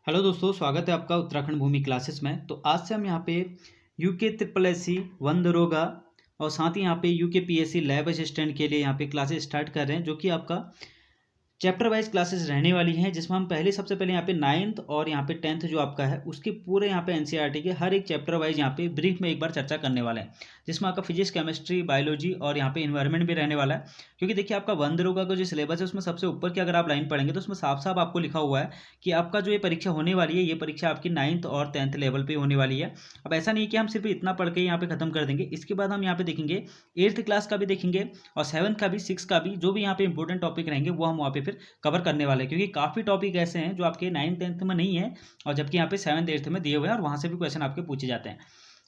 Hello दोस्तों, स्वागत है आपका उत्तराखंड भूमि क्लासेस में। तो आज से हम यहाँ पे UK triple S C one दरोगा और साथ ही यहाँ पे यूके पीएससी लैब असिस्टेंट के लिए यहाँ पे क्लासेस स्टार्ट कर रहे हैं, जो कि आपका चैप्टर वाइज क्लासेस रहने वाली हैं, जिसमें हम सबसे पहले यहाँ पे नाइन्थ और यहाँ पे टेंथ जो आपका है उसके पूरे यहाँ पे एनसीईआरटी के हर एक चैप्टर वाइज यहाँ पे ब्रीफ में एक बार चर्चा करने वाले हैं, जिसमें आपका फिजिक्स, केमिस्ट्री, बायोलॉजी और यहाँ पे इन्वायरमेंट भी रहने वाला है। क्योंकि देखिए आपका वन दरोगा का जो सिलेबस है उसमें सबसे ऊपर की अगर आप लाइन पढ़ेंगे तो उसमें साफ साफ आपको लिखा हुआ है कि आपका जो ये परीक्षा होने वाली है, ये परीक्षा आपकी नाइन्थ और टेंथ लेवल पर होने वाली है। अब ऐसा नहीं कि हम सिर्फ इतना पढ़ के यहाँ पे खत्म कर देंगे, इसके बाद हम यहाँ पे देखेंगे एट्थ क्लास का भी देखेंगे और सेवन्थ का भी, सिक्स का भी, जो भी यहाँ पे इंपॉर्टेंट टॉपिक रहेंगे वो हम वहाँ पे फिर कवर करने वाले हैं। क्योंकि काफ़ी टॉपिक ऐसे हैं जो आपके नाइन्थ टेंथ में नहीं है और जबकि यहाँ पे सेवन्थ एट्थ में दिए हुए हैं और वहाँ से भी क्वेश्चन आपके पूछे जाते हैं।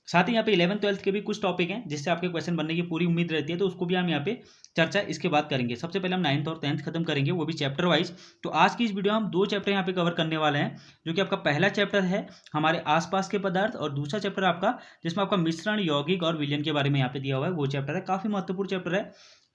साथ ही यहाँ पे 11th 12th के भी कुछ टॉपिक हैं जिससे आपके क्वेश्चन बनने की पूरी उम्मीद रहती है, तो उसको भी हम यहाँ पे चर्चा इसके बाद करेंगे। सबसे पहले हम नाइन्थ और टेंथ खत्म करेंगे, वो भी चैप्टर वाइज। तो आज की इस वीडियो में हम दो चैप्टर यहाँ पे कवर करने वाले हैं, जो कि आपका पहला चैप्टर है हमारे आसपास के पदार्थ और दूसरा चैप्टर आपका जिसमें आपका मिश्रण, यौगिक और विलयन के बारे में यहाँ पे दिया हुआ है, वो चैप्टर है। काफ़ी महत्वपूर्ण चैप्टर है।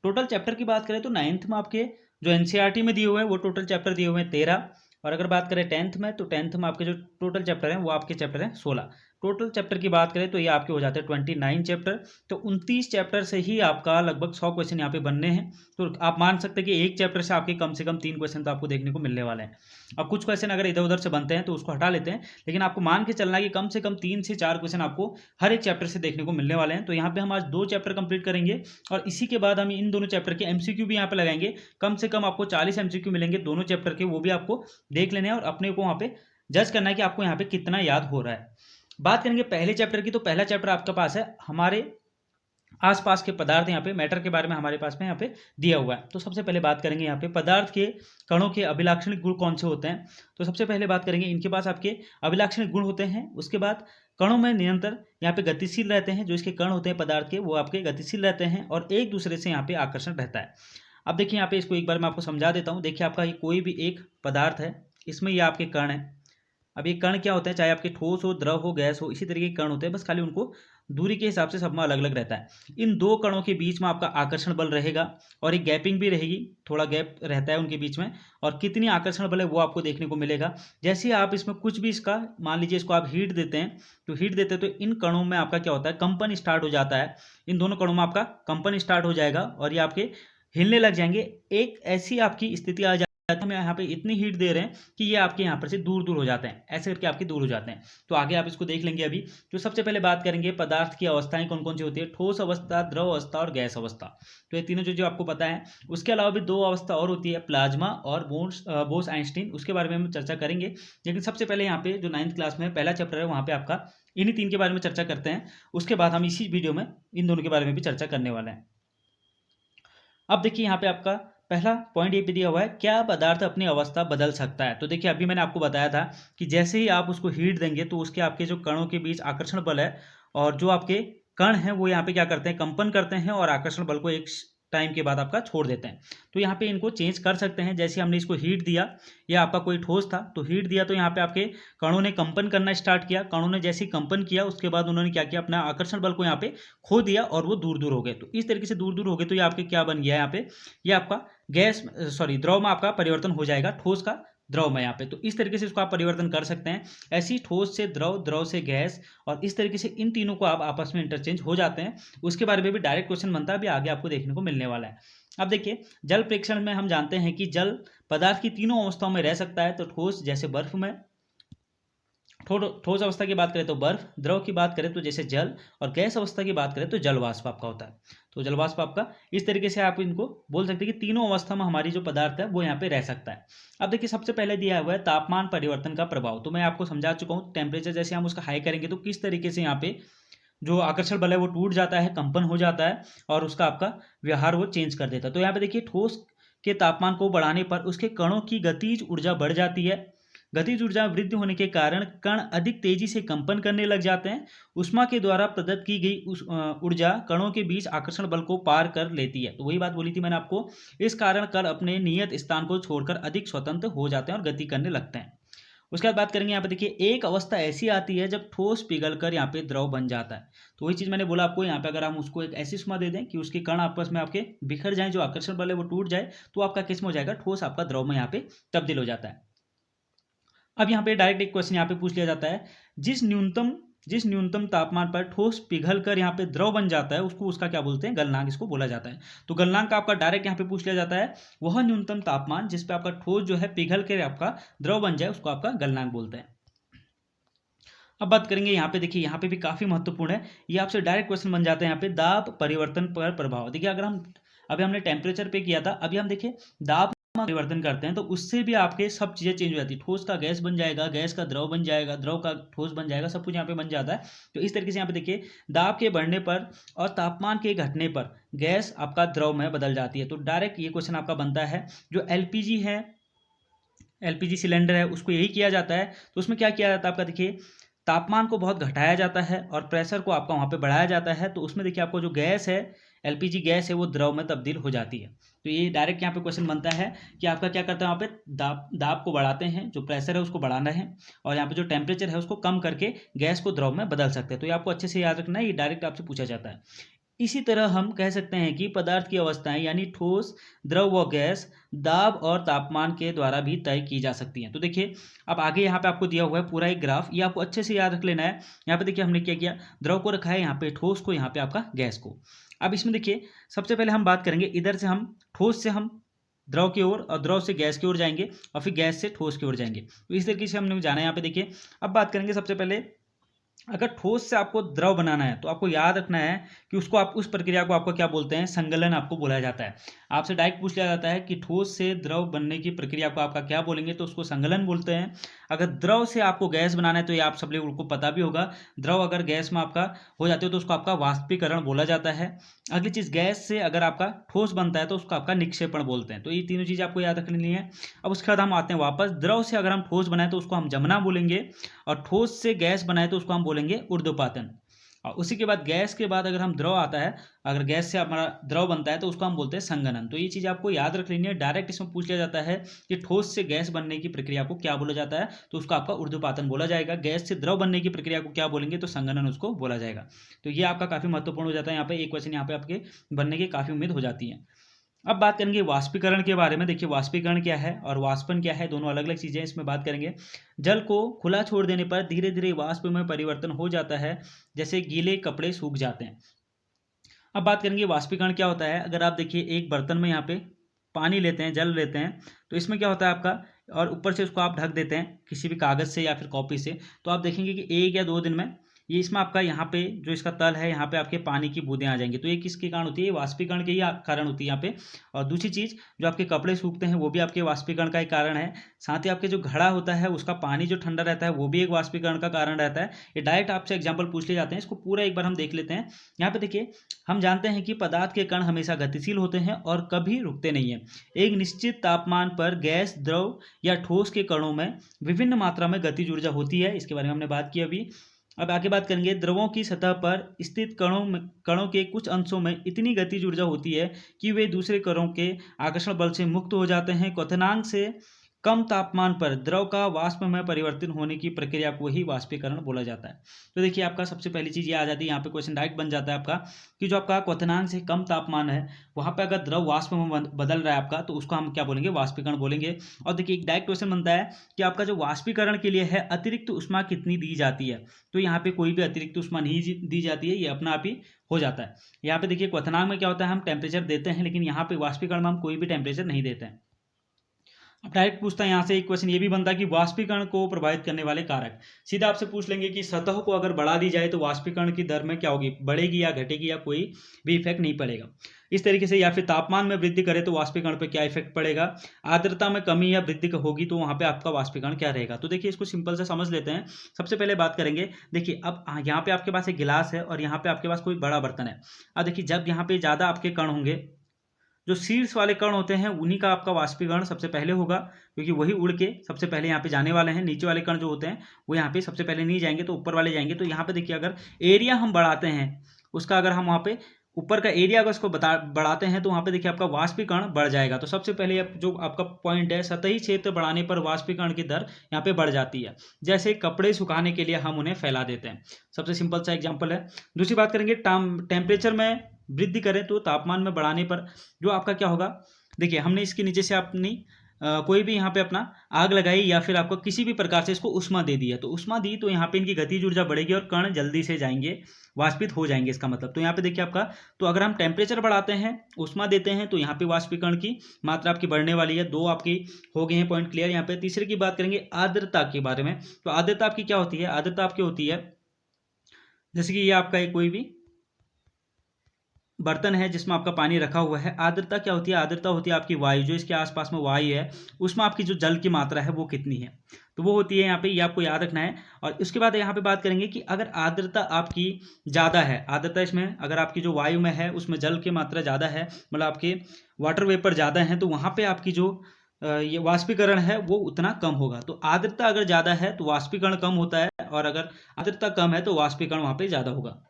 टोटल चैप्टर की बात करें तो नाइन्थ में आपके जो एनसीईआरटी में दिए हुए हैं वो टोटल चैप्टर दिए हुए हैं 13, और अगर बात करें टेंथ में तो टेंथ में आपके जो टोटल चैप्टर हैं वो आपके चैप्टर हैं 16। टोटल चैप्टर की बात करें तो ये आपके हो जाते हैं 29 चैप्टर। तो 29 चैप्टर से ही आपका लगभग 100 क्वेश्चन यहाँ पे बनने हैं। तो आप मान सकते हैं कि एक चैप्टर से आपके कम से कम 3 क्वेश्चन तो आपको देखने को मिलने वाले हैं। अब कुछ क्वेश्चन अगर इधर उधर से बनते हैं तो उसको हटा लेते हैं, लेकिन आपको मान के चलना है कि कम से कम 3 से 4 क्वेश्चन आपको हर एक चैप्टर से देखने को मिलने वाले हैं। तो यहाँ पे हम आज 2 चैप्टर कंप्लीट करेंगे और इसी के बाद हम इन दोनों चैप्टर के एमसीक्यू भी यहाँ पे लगाएंगे। कम से कम आपको 40 एमसीक्यू मिलेंगे दोनों चैप्टर के, वो भी आपको देख लेने हैं और अपने को वहाँ पे जज करना है कि आपको यहाँ पे कितना याद हो रहा है। बात करेंगे पहले चैप्टर की, तो पहला चैप्टर आपके पास है हमारे आसपास के पदार्थ। यहाँ पे मैटर के बारे में हमारे पास में यहाँ पे दिया हुआ है। तो सबसे पहले बात करेंगे यहाँ पे पदार्थ के कणों के अभिलाक्षणिक गुण कौन से होते हैं। तो सबसे पहले बात करेंगे इनके पास आपके अभिलाक्षणिक गुण होते हैं। उसके बाद कणों में निरंतर यहाँ पे गतिशील रहते हैं, जो इसके कण होते हैं पदार्थ के वो आपके गतिशील रहते हैं और एक दूसरे से यहाँ पे आकर्षण रहता है। अब देखिए यहाँ पे इसको एक बार मैं आपको समझा देता हूँ। देखिए आपका ये कोई भी एक पदार्थ है, इसमें ये आपके कण है। अब ये कण क्या होता है, चाहे आपके ठोस हो, द्रव हो, गैस हो, इसी तरीके के कण होते हैं, बस खाली उनको दूरी के हिसाब से सब में अलग अलग रहता है। इन दो कणों के बीच में आपका आकर्षण बल रहेगा और एक गैपिंग भी रहेगी, थोड़ा गैप रहता है उनके बीच में। और कितनी आकर्षण बल है वो आपको देखने को मिलेगा। जैसे ही आप इसमें कुछ भी इसका, मान लीजिए इसको आप हीट देते हैं, तो हीट देते हैं तो इन कणों में आपका क्या होता है, कंपन स्टार्ट हो जाता है। इन दोनों कणों में आपका कंपन स्टार्ट हो जाएगा और ये आपके हिलने लग जाएंगे। एक ऐसी आपकी स्थिति आ जाती है, हम यहाँ पे इतनी हीट दे रहे हैं कि ये आपके यहाँ पर से दूर दूर हो जाते हैं, ऐसे करके आपके दूर हो जाते हैं। तो आगे आप इसको देख लेंगे। अभी तो सबसे पहले बात करेंगे पदार्थ की अवस्थाएं कौन कौन सी होती है, ठोस अवस्था, द्रव अवस्था और गैस अवस्था। तो ये तीनों जो आपको पता है। उसके अलावा भी 2 अवस्था और होती है, प्लाज्मा और बोस आइंस्टीन, उसके बारे में हम चर्चा करेंगे। लेकिन सबसे पहले यहाँ पे जो 9th क्लास में पहला चैप्टर है वहाँ पे आपका इन्हीं 3 के बारे में चर्चा करते हैं। उसके बाद हम इसी वीडियो में इन दोनों के बारे में भी चर्चा करने वाले हैं। अब देखिए यहाँ पे आपका पहला पॉइंट ये पे दिया हुआ है, क्या पदार्थ अपनी अवस्था बदल सकता है। तो देखिए अभी मैंने आपको बताया था कि जैसे ही आप उसको हीट देंगे तो उसके आपके जो कणों के बीच आकर्षण बल है और जो आपके कण हैं वो यहाँ पे क्या करते हैं, कंपन करते हैं और आकर्षण बल को एक टाइम के बाद आपका छोड़ देते हैं। तो यहाँ पे इनको चेंज कर सकते हैं। जैसे हमने इसको हीट दिया, या आपका कोई ठोस था तो हीट दिया, तो यहाँ पे आपके कणों ने कंपन करना स्टार्ट किया। कणों ने जैसे ही कंपन किया उसके बाद उन्होंने क्या किया, अपना आकर्षण बल को यहाँ पे खो दिया और वो दूर दूर हो गए। तो इस तरीके से दूर दूर हो गए तो ये आपके क्या बन गया, यहाँ पे ये आपका गैस, सॉरी, द्रव में आपका परिवर्तन हो जाएगा, ठोस का द्रव में यहाँ पे। तो इस तरीके से इसको आप परिवर्तन कर सकते हैं। ऐसी ठोस से द्रव, द्रव से गैस, और इस तरीके से इन तीनों को आप आपस में इंटरचेंज हो जाते हैं। उसके बारे में भी डायरेक्ट क्वेश्चन बनता है, अभी आगे आपको देखने को मिलने वाला है। अब देखिए जल प्रेक्षण में हम जानते हैं कि जल पदार्थ की तीनों अवस्थाओं में रह सकता है। तो ठोस जैसे बर्फ में, ठोस अवस्था की बात करें तो बर्फ, द्रव की बात करें तो जैसे जल, और गैस अवस्था की बात करें तो जल वाष्प आपका होता है। तो जल वाष्प आपका इस तरीके से आप इनको बोल सकते हैं कि तीनों अवस्था में हमारी जो पदार्थ है वो यहाँ पे रह सकता है। अब देखिए सबसे पहले दिया हुआ है तापमान परिवर्तन का प्रभाव। तो मैं आपको समझा चुका हूँ, टेम्परेचर जैसे हम उसका हाई करेंगे तो किस तरीके से यहाँ पे जो आकर्षण बल है वो टूट जाता है, कंपन हो जाता है और उसका आपका व्यवहार वो चेंज कर देता है। तो यहाँ पे देखिए ठोस के तापमान को बढ़ाने पर उसके कणों की गतिज ऊर्जा बढ़ जाती है। गतिज ऊर्जा में वृद्धि होने के कारण कण अधिक तेजी से कंपन करने लग जाते हैं। ऊष्मा के द्वारा प्रदत्त की गई ऊर्जा कणों के बीच आकर्षण बल को पार कर लेती है। तो वही बात बोली थी मैंने आपको, इस कारण कण अपने नियत स्थान को छोड़कर अधिक स्वतंत्र हो जाते हैं और गति करने लगते हैं। उसके बाद बात करेंगे यहाँ पे देखिए एक अवस्था ऐसी आती है जब ठोस पिघलकर यहाँ पे द्रव बन जाता है। तो वही चीज़ मैंने बोला आपको, यहाँ पे अगर हम उसको एक ऐसी उष्मा दे दें कि उसके कण आपस में आपके बिखर जाएं, जो आकर्षण बल है वो टूट जाए, तो आपका किस्म हो जाएगा ठोस, आपका द्रव में यहाँ पे तब्दील हो जाता है। अब यहाँ पे डायरेक्ट एक क्वेश्चन यहाँ पे पूछ लिया जाता है, जिस न्यूनतम तापमान पर ठोस पिघल कर यहाँ पे द्रव बन जाता है उसको उसका क्या बोलते हैं, गलनांक इसको बोला जाता है। तो गलनांक का आपका डायरेक्ट यहाँ पे पूछ लिया जाता है, वह न्यूनतम तापमान जिस पे आपका ठोस जो है पिघल कर आपका द्रव बन जाए उसको आपका गलनांक बोलते हैं। अब बात करेंगे यहाँ पे, देखिए यहाँ पे भी काफी महत्वपूर्ण है, ये आपसे डायरेक्ट क्वेश्चन बन जाता है यहाँ पे, दाब परिवर्तन पर प्रभाव। देखिए अगर हम अभी हमने टेम्परेचर पे किया था, अभी हम देखिए दाब परिवर्तन करते हैं तो उससे भी आपके सब चीजें चेंज हो जाती है, ठोस का गैस बन जाएगा, गैस का द्रव बन जाएगा, द्रव का ठोस बन जाएगा, सब कुछ यहाँ पे बन जाता है। तो इस तरीके से यहाँ पे देखिए दाब के बढ़ने पर और तापमान के घटने पर गैस आपका द्रव में बदल जाती है। तो डायरेक्ट ये क्वेश्चन आपका बनता है, जो एलपीजी है, एलपीजी सिलेंडर है, उसको यही किया जाता है। तो उसमें क्या किया जाता है आपका, देखिए तापमान को बहुत घटाया जाता है और प्रेशर को आपका वहाँ पे बढ़ाया जाता है। तो उसमें देखिए आपको जो गैस है, एलपीजी गैस है, वो द्रव में तब्दील हो जाती है। तो ये डायरेक्ट यहाँ पे क्वेश्चन बनता है कि आपका क्या करता है, वहाँ पे दाब को बढ़ाते हैं, जो प्रेशर है उसको बढ़ाना है, और यहाँ पे जो टेम्परेचर है उसको कम करके गैस को द्रव में बदल सकते हैं। तो ये आपको अच्छे से याद रखना है, ये डायरेक्ट आपसे पूछा जाता है। इसी तरह हम कह सकते हैं कि पदार्थ की अवस्थाएं यानी ठोस, द्रव व गैस दाब और तापमान के द्वारा भी तय की जा सकती हैं। तो देखिए अब आगे यहाँ पे आपको दिया हुआ है पूरा एक ग्राफ, ये आपको अच्छे से याद रख लेना है। यहाँ पे देखिए हमने क्या किया, द्रव को रखा है यहाँ पे, ठोस को यहाँ पे आपका गैस को। अब इसमें देखिए सबसे पहले हम बात करेंगे, इधर से हम ठोस से हम द्रव की ओर और द्रव से गैस की ओर जाएंगे और फिर गैस से ठोस की ओर जाएंगे। तो इस तरीके से हमने जाना है यहाँ पे। देखिए अब बात करेंगे सबसे पहले, अगर ठोस से आपको द्रव बनाना है तो आपको याद रखना है कि उसको आप उस प्रक्रिया को आपको क्या बोलते हैं, संगलन आपको बोला जाता है। आपसे डायरेक्ट पूछ लिया जाता है कि ठोस से द्रव बनने की प्रक्रिया को आपका क्या बोलेंगे, तो उसको संगलन बोलते हैं। अगर द्रव से आपको गैस बनाना है तो ये आप सब लोगों को पता भी होगा, द्रव अगर गैस में आपका हो जाते हो तो उसको आपका वाष्पीकरण बोला जाता है। अगली चीज, गैस से अगर आपका ठोस बनता है तो उसको आपका निक्षेपण बोलते हैं। तो ये तीनों चीजें आपको याद रखनी है। अब उसके बाद हम आते हैं वापस, द्रव से अगर हम ठोस बनाए तो उसको हम जमना बोलेंगे, और ठोस से गैस बनाए तो उसको हम बोलेंगे ऊर्ध्वपातन। और उसी के बाद गैस के बाद अगर हम द्रव आता है, अगर गैस से हमारा द्रव बनता है तो उसको हम बोलते हैं संघनन। तो ये चीज़ आपको याद रख लेनी है। डायरेक्ट इसमें पूछ लिया जाता है कि ठोस से गैस बनने की प्रक्रिया को क्या बोला जाता है, तो उसको आपका ऊर्ध्वपातन बोला जाएगा। गैस से द्रव बनने की प्रक्रिया को क्या बोलेंगे, तो संघनन उसको बोला जाएगा। तो ये आपका काफी महत्वपूर्ण हो जाता है। यहाँ पे एक क्वेश्चन यहाँ पे आपके बनने की काफी उम्मीद हो जाती है। अब बात करेंगे वाष्पीकरण के बारे में। देखिए वाष्पीकरण क्या है और वाष्पन क्या है, दोनों अलग अलग चीजें, इसमें बात करेंगे। जल को खुला छोड़ देने पर धीरे धीरे वाष्प में परिवर्तन हो जाता है, जैसे गीले कपड़े सूख जाते हैं। अब बात करेंगे वाष्पीकरण क्या होता है। अगर आप देखिए एक बर्तन में यहाँ पे पानी लेते हैं, जल लेते हैं, तो इसमें क्या होता है आपका, और ऊपर से उसको आप ढक देते हैं किसी भी कागज से या फिर कॉपी से, तो आप देखेंगे कि 1 या 2 दिन में ये इसमें आपका यहाँ पे जो इसका तल है यहाँ पे आपके पानी की बूंदें आ जाएंगी। तो ये किसके कारण होती है, वाष्पीकरण के ही कारण होती है यहाँ पे। और दूसरी चीज, जो आपके कपड़े सूखते हैं वो भी आपके वाष्पीकरण का ही कारण है। साथ ही आपके जो घड़ा होता है उसका पानी जो ठंडा रहता है वो भी एक वाष्पीकरण का कारण रहता है। ये डायरेक्ट आपसे एग्जाम्पल पूछ लिए जाते हैं, इसको पूरा एक बार हम देख लेते हैं। यहाँ पे देखिए हम जानते हैं कि पदार्थ के कण हमेशा गतिशील होते हैं और कभी रुकते नहीं है। एक निश्चित तापमान पर गैस, द्रव या ठोस के कणों में विभिन्न मात्रा में गतिज ऊर्जा होती है, इसके बारे में हमने बात की अभी। अब आगे बात करेंगे, द्रवों की सतह पर स्थित कणों के कुछ अंशों में इतनी गतिज ऊर्जा होती है कि वे दूसरे कणों के आकर्षण बल से मुक्त हो जाते हैं। क्वथनांक से कम तापमान पर द्रव का वाष्प में परिवर्तन होने की प्रक्रिया को ही वाष्पीकरण बोला जाता है। तो देखिए आपका सबसे पहली चीज ये आ जाती है, यहाँ पे क्वेश्चन डायरेक्ट बन जाता है आपका कि जो आपका क्वथनांक से कम तापमान है वहां पे अगर द्रव वाष्प में बदल रहा है आपका, तो उसको हम क्या बोलेंगे, वाष्पीकरण बोलेंगे। और देखिए एक डायरेक्ट क्वेश्चन बनता है कि आपका जो वाष्पीकरण के लिए है अतिरिक्त उष्मा कितनी दी जाती है, तो यहाँ पे कोई भी अतिरिक्त उष्मा नहीं दी जाती है, ये अपना आप ही हो जाता है। यहाँ पे देखिए क्वथनांक में क्या होता है, हम टेम्परेचर देते हैं, लेकिन यहाँ पे वाष्पीकरण में हम कोई भी टेम्परेचर नहीं देते हैं। अब डायरेक्ट पूछता है यहाँ से एक क्वेश्चन ये भी बनता है कि वाष्पीकरण को प्रभावित करने वाले कारक। सीधा आपसे पूछ लेंगे कि सतह को अगर बढ़ा दी जाए तो वाष्पीकरण की दर में क्या होगी, बढ़ेगी या घटेगी, या कोई भी इफेक्ट नहीं पड़ेगा इस तरीके से। या फिर तापमान में वृद्धि करे तो वाष्पीकरण पर क्या इफेक्ट पड़ेगा, आर्द्रता में कमी या वृद्धि होगी तो वहां पे आपका वाष्पीकरण क्या रहेगा। तो देखिए इसको सिंपल से समझ लेते हैं। सबसे पहले बात करेंगे, देखिए अब यहाँ पे आपके पास एक गिलास है और यहाँ पे आपके पास कोई बड़ा बर्तन है। अब देखिए जब यहाँ पे ज्यादा आपके कण होंगे, जो शीर्ष वाले कण होते हैं उन्हीं का आपका वाष्पीकरण सबसे पहले होगा, क्योंकि वही उड़ के सबसे पहले यहाँ पे जाने वाले हैं। नीचे वाले कण जो होते हैं वो यहाँ पे सबसे पहले नहीं जाएंगे, तो ऊपर वाले जाएंगे। तो यहाँ पे देखिए अगर एरिया हम बढ़ाते हैं उसका, अगर हम वहाँ पे ऊपर का एरिया अगर उसको बढ़ाते हैं तो वहाँ पे देखिए आपका वाष्पीकरण बढ़ जाएगा। तो सबसे पहले जो आपका पॉइंट है, सतही क्षेत्र बढ़ाने पर वाष्पीकरण की दर यहाँ पे बढ़ जाती है, जैसे कपड़े सुखाने के लिए हम उन्हें फैला देते हैं। सबसे सिंपल सा एग्जाम्पल है। दूसरी बात करेंगे, टेम्परेचर में वृद्धि करें तो तापमान में बढ़ाने पर जो आपका क्या होगा, देखिए हमने इसके नीचे से अपनी कोई भी यहाँ पे अपना आग लगाई या फिर आपको किसी भी प्रकार से इसको उष्मा दे दिया, तो उष्मा दी तो यहाँ पे इनकी गतिज ऊर्जा बढ़ेगी और कण जल्दी से जाएंगे, वाष्पित हो जाएंगे इसका मतलब। तो यहाँ पे देखिए आपका, तो अगर हम टेम्परेचर बढ़ाते हैं, उष्मा देते हैं, तो यहाँ पे वाष्पीकरण की मात्रा आपकी बढ़ने वाली है। दो आपकी हो गए हैं पॉइंट क्लियर। यहाँ पे तीसरे की बात करेंगे आर्द्रता के बारे में। तो आर्द्रता आपकी क्या होती है? आर्द्रता आपकी होती है, जैसे कि ये आपका एक कोई भी बर्तन है जिसमें आपका पानी रखा हुआ है। आर्द्रता क्या होती है? आर्द्रता होती है आपकी वायु, जो इसके आसपास में वायु है उसमें आपकी जो जल की मात्रा है वो कितनी है, तो वो होती है यहाँ पे, ये आपको याद रखना है। और उसके बाद यहाँ पे बात करेंगे कि अगर आर्द्रता आपकी ज़्यादा है, आर्द्रता इसमें अगर आपकी जो वायु में है उसमें जल की मात्रा ज़्यादा है, मतलब आपके वाटर वेपर ज़्यादा है, तो वहाँ पे आपकी जो ये वाष्पीकरण है वो उतना कम होगा। तो आर्द्रता अगर ज़्यादा है तो वाष्पीकरण कम होता है, और अगर आर्द्रता कम है तो वाष्पीकरण वहाँ पे ज़्यादा होगा।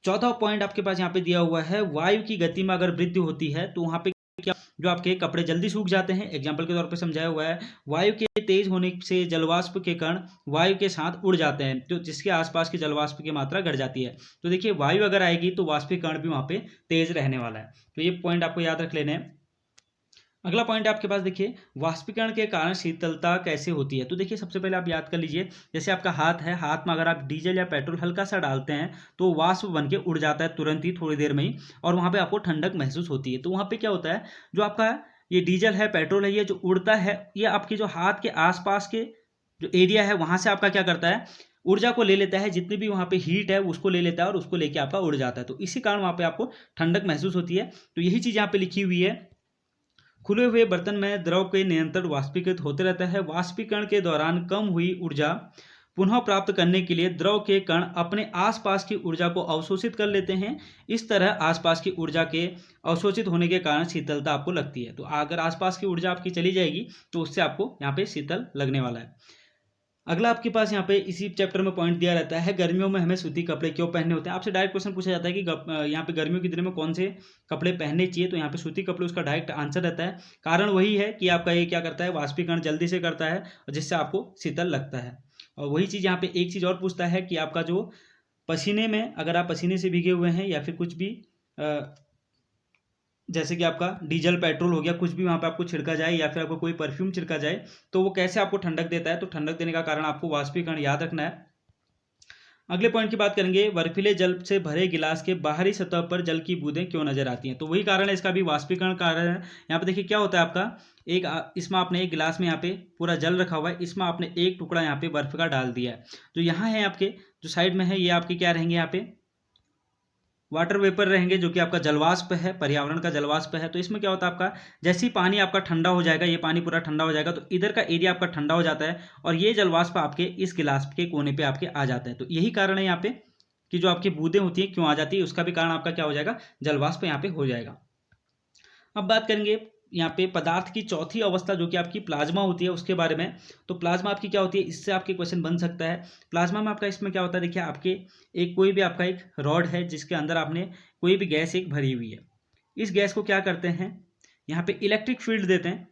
चौथा पॉइंट आपके पास यहाँ पे दिया हुआ है, वायु की गति में अगर वृद्धि होती है तो वहाँ पे क्या, जो आपके कपड़े जल्दी सूख जाते हैं। एग्जाम्पल के तौर पे समझाया हुआ है, वायु के तेज होने से जलवाष्प के कण वायु के साथ उड़ जाते हैं, तो जिसके आसपास की जलवाष्प की मात्रा घट जाती है। तो देखिए वायु अगर आएगी तो वाष्पीकरण भी वहाँ पे तेज रहने वाला है। तो ये पॉइंट आपको याद रख लेने हैं। अगला पॉइंट आपके पास देखिए, वाष्पीकरण के कारण शीतलता कैसे होती है। तो देखिए सबसे पहले आप याद कर लीजिए, जैसे आपका हाथ है, हाथ में अगर आप डीजल या पेट्रोल हल्का सा डालते हैं तो वाष्प बन के उड़ जाता है तुरंत ही, थोड़ी देर में ही, और वहाँ पे आपको ठंडक महसूस होती है। तो वहाँ पे क्या होता है, जो आपका ये डीजल है, पेट्रोल है, ये जो उड़ता है, ये आपके जो हाथ के आसपास के जो एरिया है वहाँ से आपका क्या करता है, ऊर्जा को ले लेता है, जितनी भी वहाँ पे हीट है उसको ले लेता है और उसको लेके आपका उड़ जाता है। तो इसी कारण वहाँ पे आपको ठंडक महसूस होती है। तो यही चीज़ यहाँ पे लिखी हुई है, खुले हुए बर्तन में द्रव के निरंतर वाष्पीकृत होते रहता है। वाष्पीकरण के दौरान कम हुई ऊर्जा पुनः प्राप्त करने के लिए द्रव के कण अपने आसपास की ऊर्जा को अवशोषित कर लेते हैं। इस तरह आसपास की ऊर्जा के अवशोषित होने के कारण शीतलता आपको लगती है। तो अगर आसपास की ऊर्जा आपकी चली जाएगी तो उससे आपको यहाँ पे शीतल लगने वाला है। अगला आपके पास यहाँ पे इसी चैप्टर में पॉइंट दिया रहता है, गर्मियों में हमें सूती कपड़े क्यों पहनने होते हैं। आपसे डायरेक्ट क्वेश्चन पूछा जाता है कि यहाँ पे गर्मियों के दिन में कौन से कपड़े पहनने चाहिए, तो यहाँ पे सूती कपड़े उसका डायरेक्ट आंसर रहता है। कारण वही है कि आपका ये क्या करता है, वाष्पीकरण जल्दी से करता है और जिससे आपको शीतल लगता है। और वही चीज़ यहाँ पे एक चीज़ और पूछता है कि आपका जो पसीने में, अगर आप पसीने से भीगे हुए हैं या फिर कुछ भी जैसे कि आपका डीजल पेट्रोल हो गया, कुछ भी वहाँ पे आपको छिड़का जाए या फिर आपको कोई परफ्यूम छिड़का जाए, तो वो कैसे आपको ठंडक देता है। तो ठंडक देने का कारण आपको वाष्पीकरण याद रखना है। अगले पॉइंट की बात करेंगे, बर्फीले जल से भरे गिलास के बाहरी सतह पर जल की बूंदें क्यों नजर आती हैं। तो वही कारण है, इसका भी वाष्पीकरण कारण है। यहाँ पे देखिए क्या होता है आपका, इसमें आपने एक गिलास में यहाँ पे पूरा जल रखा हुआ है, इसमें आपने एक टुकड़ा यहाँ पे बर्फ का डाल दिया है। तो यहाँ है आपके जो साइड में है, ये आपके क्या रहेंगे, यहाँ पे वाटर वेपर रहेंगे, जो कि आपका जलवाष्प है, पर्यावरण का जलवाष्प है। तो इसमें क्या होता है आपका, जैसे ही पानी आपका ठंडा हो जाएगा, ये पानी पूरा ठंडा हो जाएगा, तो इधर का एरिया आपका ठंडा हो जाता है और ये जलवाष्प आपके इस गिलास के कोने पे आपके आ जाता है। तो यही कारण है यहाँ पे कि जो आपकी बूंदें होती हैं क्यों आ जाती है, उसका भी कारण आपका क्या हो जाएगा, जलवाष्प यहाँ पे हो जाएगा। अब बात करेंगे यहाँ पे पदार्थ की चौथी अवस्था जो कि आपकी प्लाज्मा होती है उसके बारे में। तो प्लाज्मा आपकी क्या होती है, इससे आपके क्वेश्चन बन सकता है। प्लाज्मा में आपका इसमें क्या होता है, देखिए आपके एक कोई भी आपका एक रॉड है जिसके अंदर आपने कोई भी गैस एक भरी हुई है। इस गैस को क्या करते हैं, यहाँ पे इलेक्ट्रिक फील्ड देते हैं,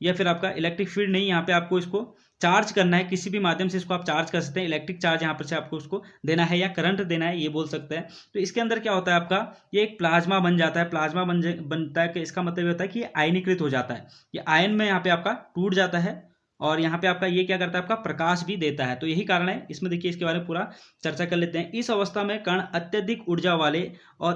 या फिर आपका इलेक्ट्रिक फील्ड नहीं, यहाँ पे आपको इसको चार्ज करना है, किसी भी माध्यम से इसको आप चार्ज कर सकते हैं। इलेक्ट्रिक चार्ज यहाँ पर से आपको उसको देना है या करंट देना है, ये बोल सकते हैं। तो इसके अंदर क्या होता है आपका, ये एक प्लाज्मा बन जाता है। प्लाज्मा बनता है कि इसका मतलब ये होता है कि ये आयनीकृत हो जाता है, ये आयन में यहाँ पे आपका टूट जाता है और यहाँ पे आपका ये क्या करता है, आपका प्रकाश भी देता है। तो यही कारण है। इसमें देखिए इसके बारे में पूरा चर्चा कर लेते हैं। इस अवस्था में कण अत्यधिक ऊर्जा वाले और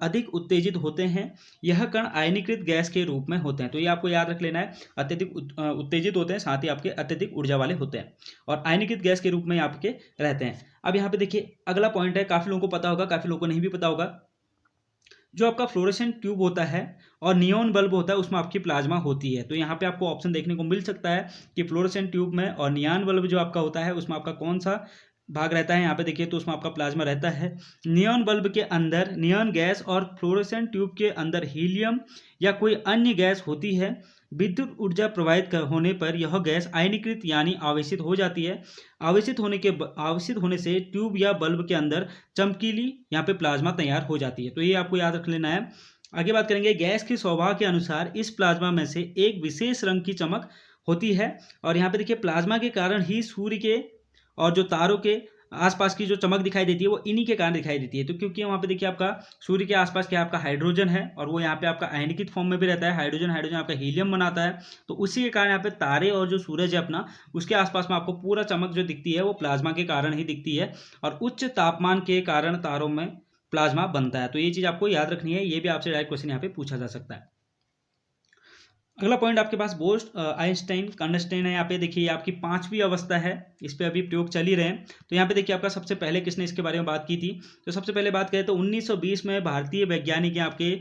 अधिक उत्तेजित होते हैं। यह कण आयनीकृत गैस के रूप में होते हैं। तो ये आपको याद रख लेना है, अत्यधिक उत्तेजित होते हैं, साथ ही आपके अत्यधिक ऊर्जा वाले होते हैं और आयनीकृत गैस के रूप में आपके रहते हैं। अब यहाँ पे देखिए अगला पॉइंट है, काफी लोगों को पता होगा, काफी लोगों को नहीं भी पता होगा। जो आपका फ्लोरेसेंट ट्यूब होता है और नियॉन बल्ब होता है उसमें आपकी प्लाज्मा होती है। तो यहाँ पे आपको ऑप्शन देखने को मिल सकता है कि फ्लोरेसेंट ट्यूब में और नियॉन बल्ब जो आपका होता है उसमें आपका कौन सा भाग रहता है। यहाँ पे देखिए तो उसमें आपका प्लाज्मा रहता है। नियॉन बल्ब के अंदर नियॉन गैस और फ्लोरेसेंट ट्यूब के अंदर हीलियम या कोई अन्य गैस होती है। विद्युत ऊर्जा प्रवाहित होने पर यह गैस आयनीकृत यानी आवेशित हो जाती है। आवेशित होने से ट्यूब या बल्ब के अंदर चमकीली यहाँ पे प्लाज्मा तैयार हो जाती है। तो ये आपको याद रख लेना है। आगे बात करेंगे, गैस के स्वभाव के अनुसार इस प्लाज्मा में से एक विशेष रंग की चमक होती है। और यहाँ पे देखिए प्लाज्मा के कारण ही सूर्य के और जो तारों के आसपास की जो चमक दिखाई देती है वो इन्हीं के कारण दिखाई देती है। तो क्योंकि वहाँ पे देखिए आपका सूर्य के आसपास क्या आपका हाइड्रोजन है और वो यहाँ पे आपका आयनिकित फॉर्म में भी रहता है। हाइड्रोजन हाइड्रोजन आपका हीलियम बनाता है, तो उसी के कारण यहाँ पे तारे और जो सूरज है अपना, उसके आसपास में आपको पूरा चमक जो दिखती है वो प्लाज्मा के कारण ही दिखती है और उच्च तापमान के कारण तारों में प्लाज्मा बनता है। तो ये चीज़ आपको याद रखनी है, ये भी आपसे डायरेक्ट क्वेश्चन यहाँ पे पूछा जा सकता है। अगला पॉइंट आपके पास बोर्स आइंस्टाइन कंडस्टेन है। यहाँ पे देखिए आपकी 5वीं अवस्था है, इस पे अभी प्रयोग चल ही रहे हैं। तो यहाँ पे देखिए आपका सबसे पहले किसने इसके बारे में बात की थी, तो सबसे पहले बात करें तो 1920 में भारतीय वैज्ञानिक आपके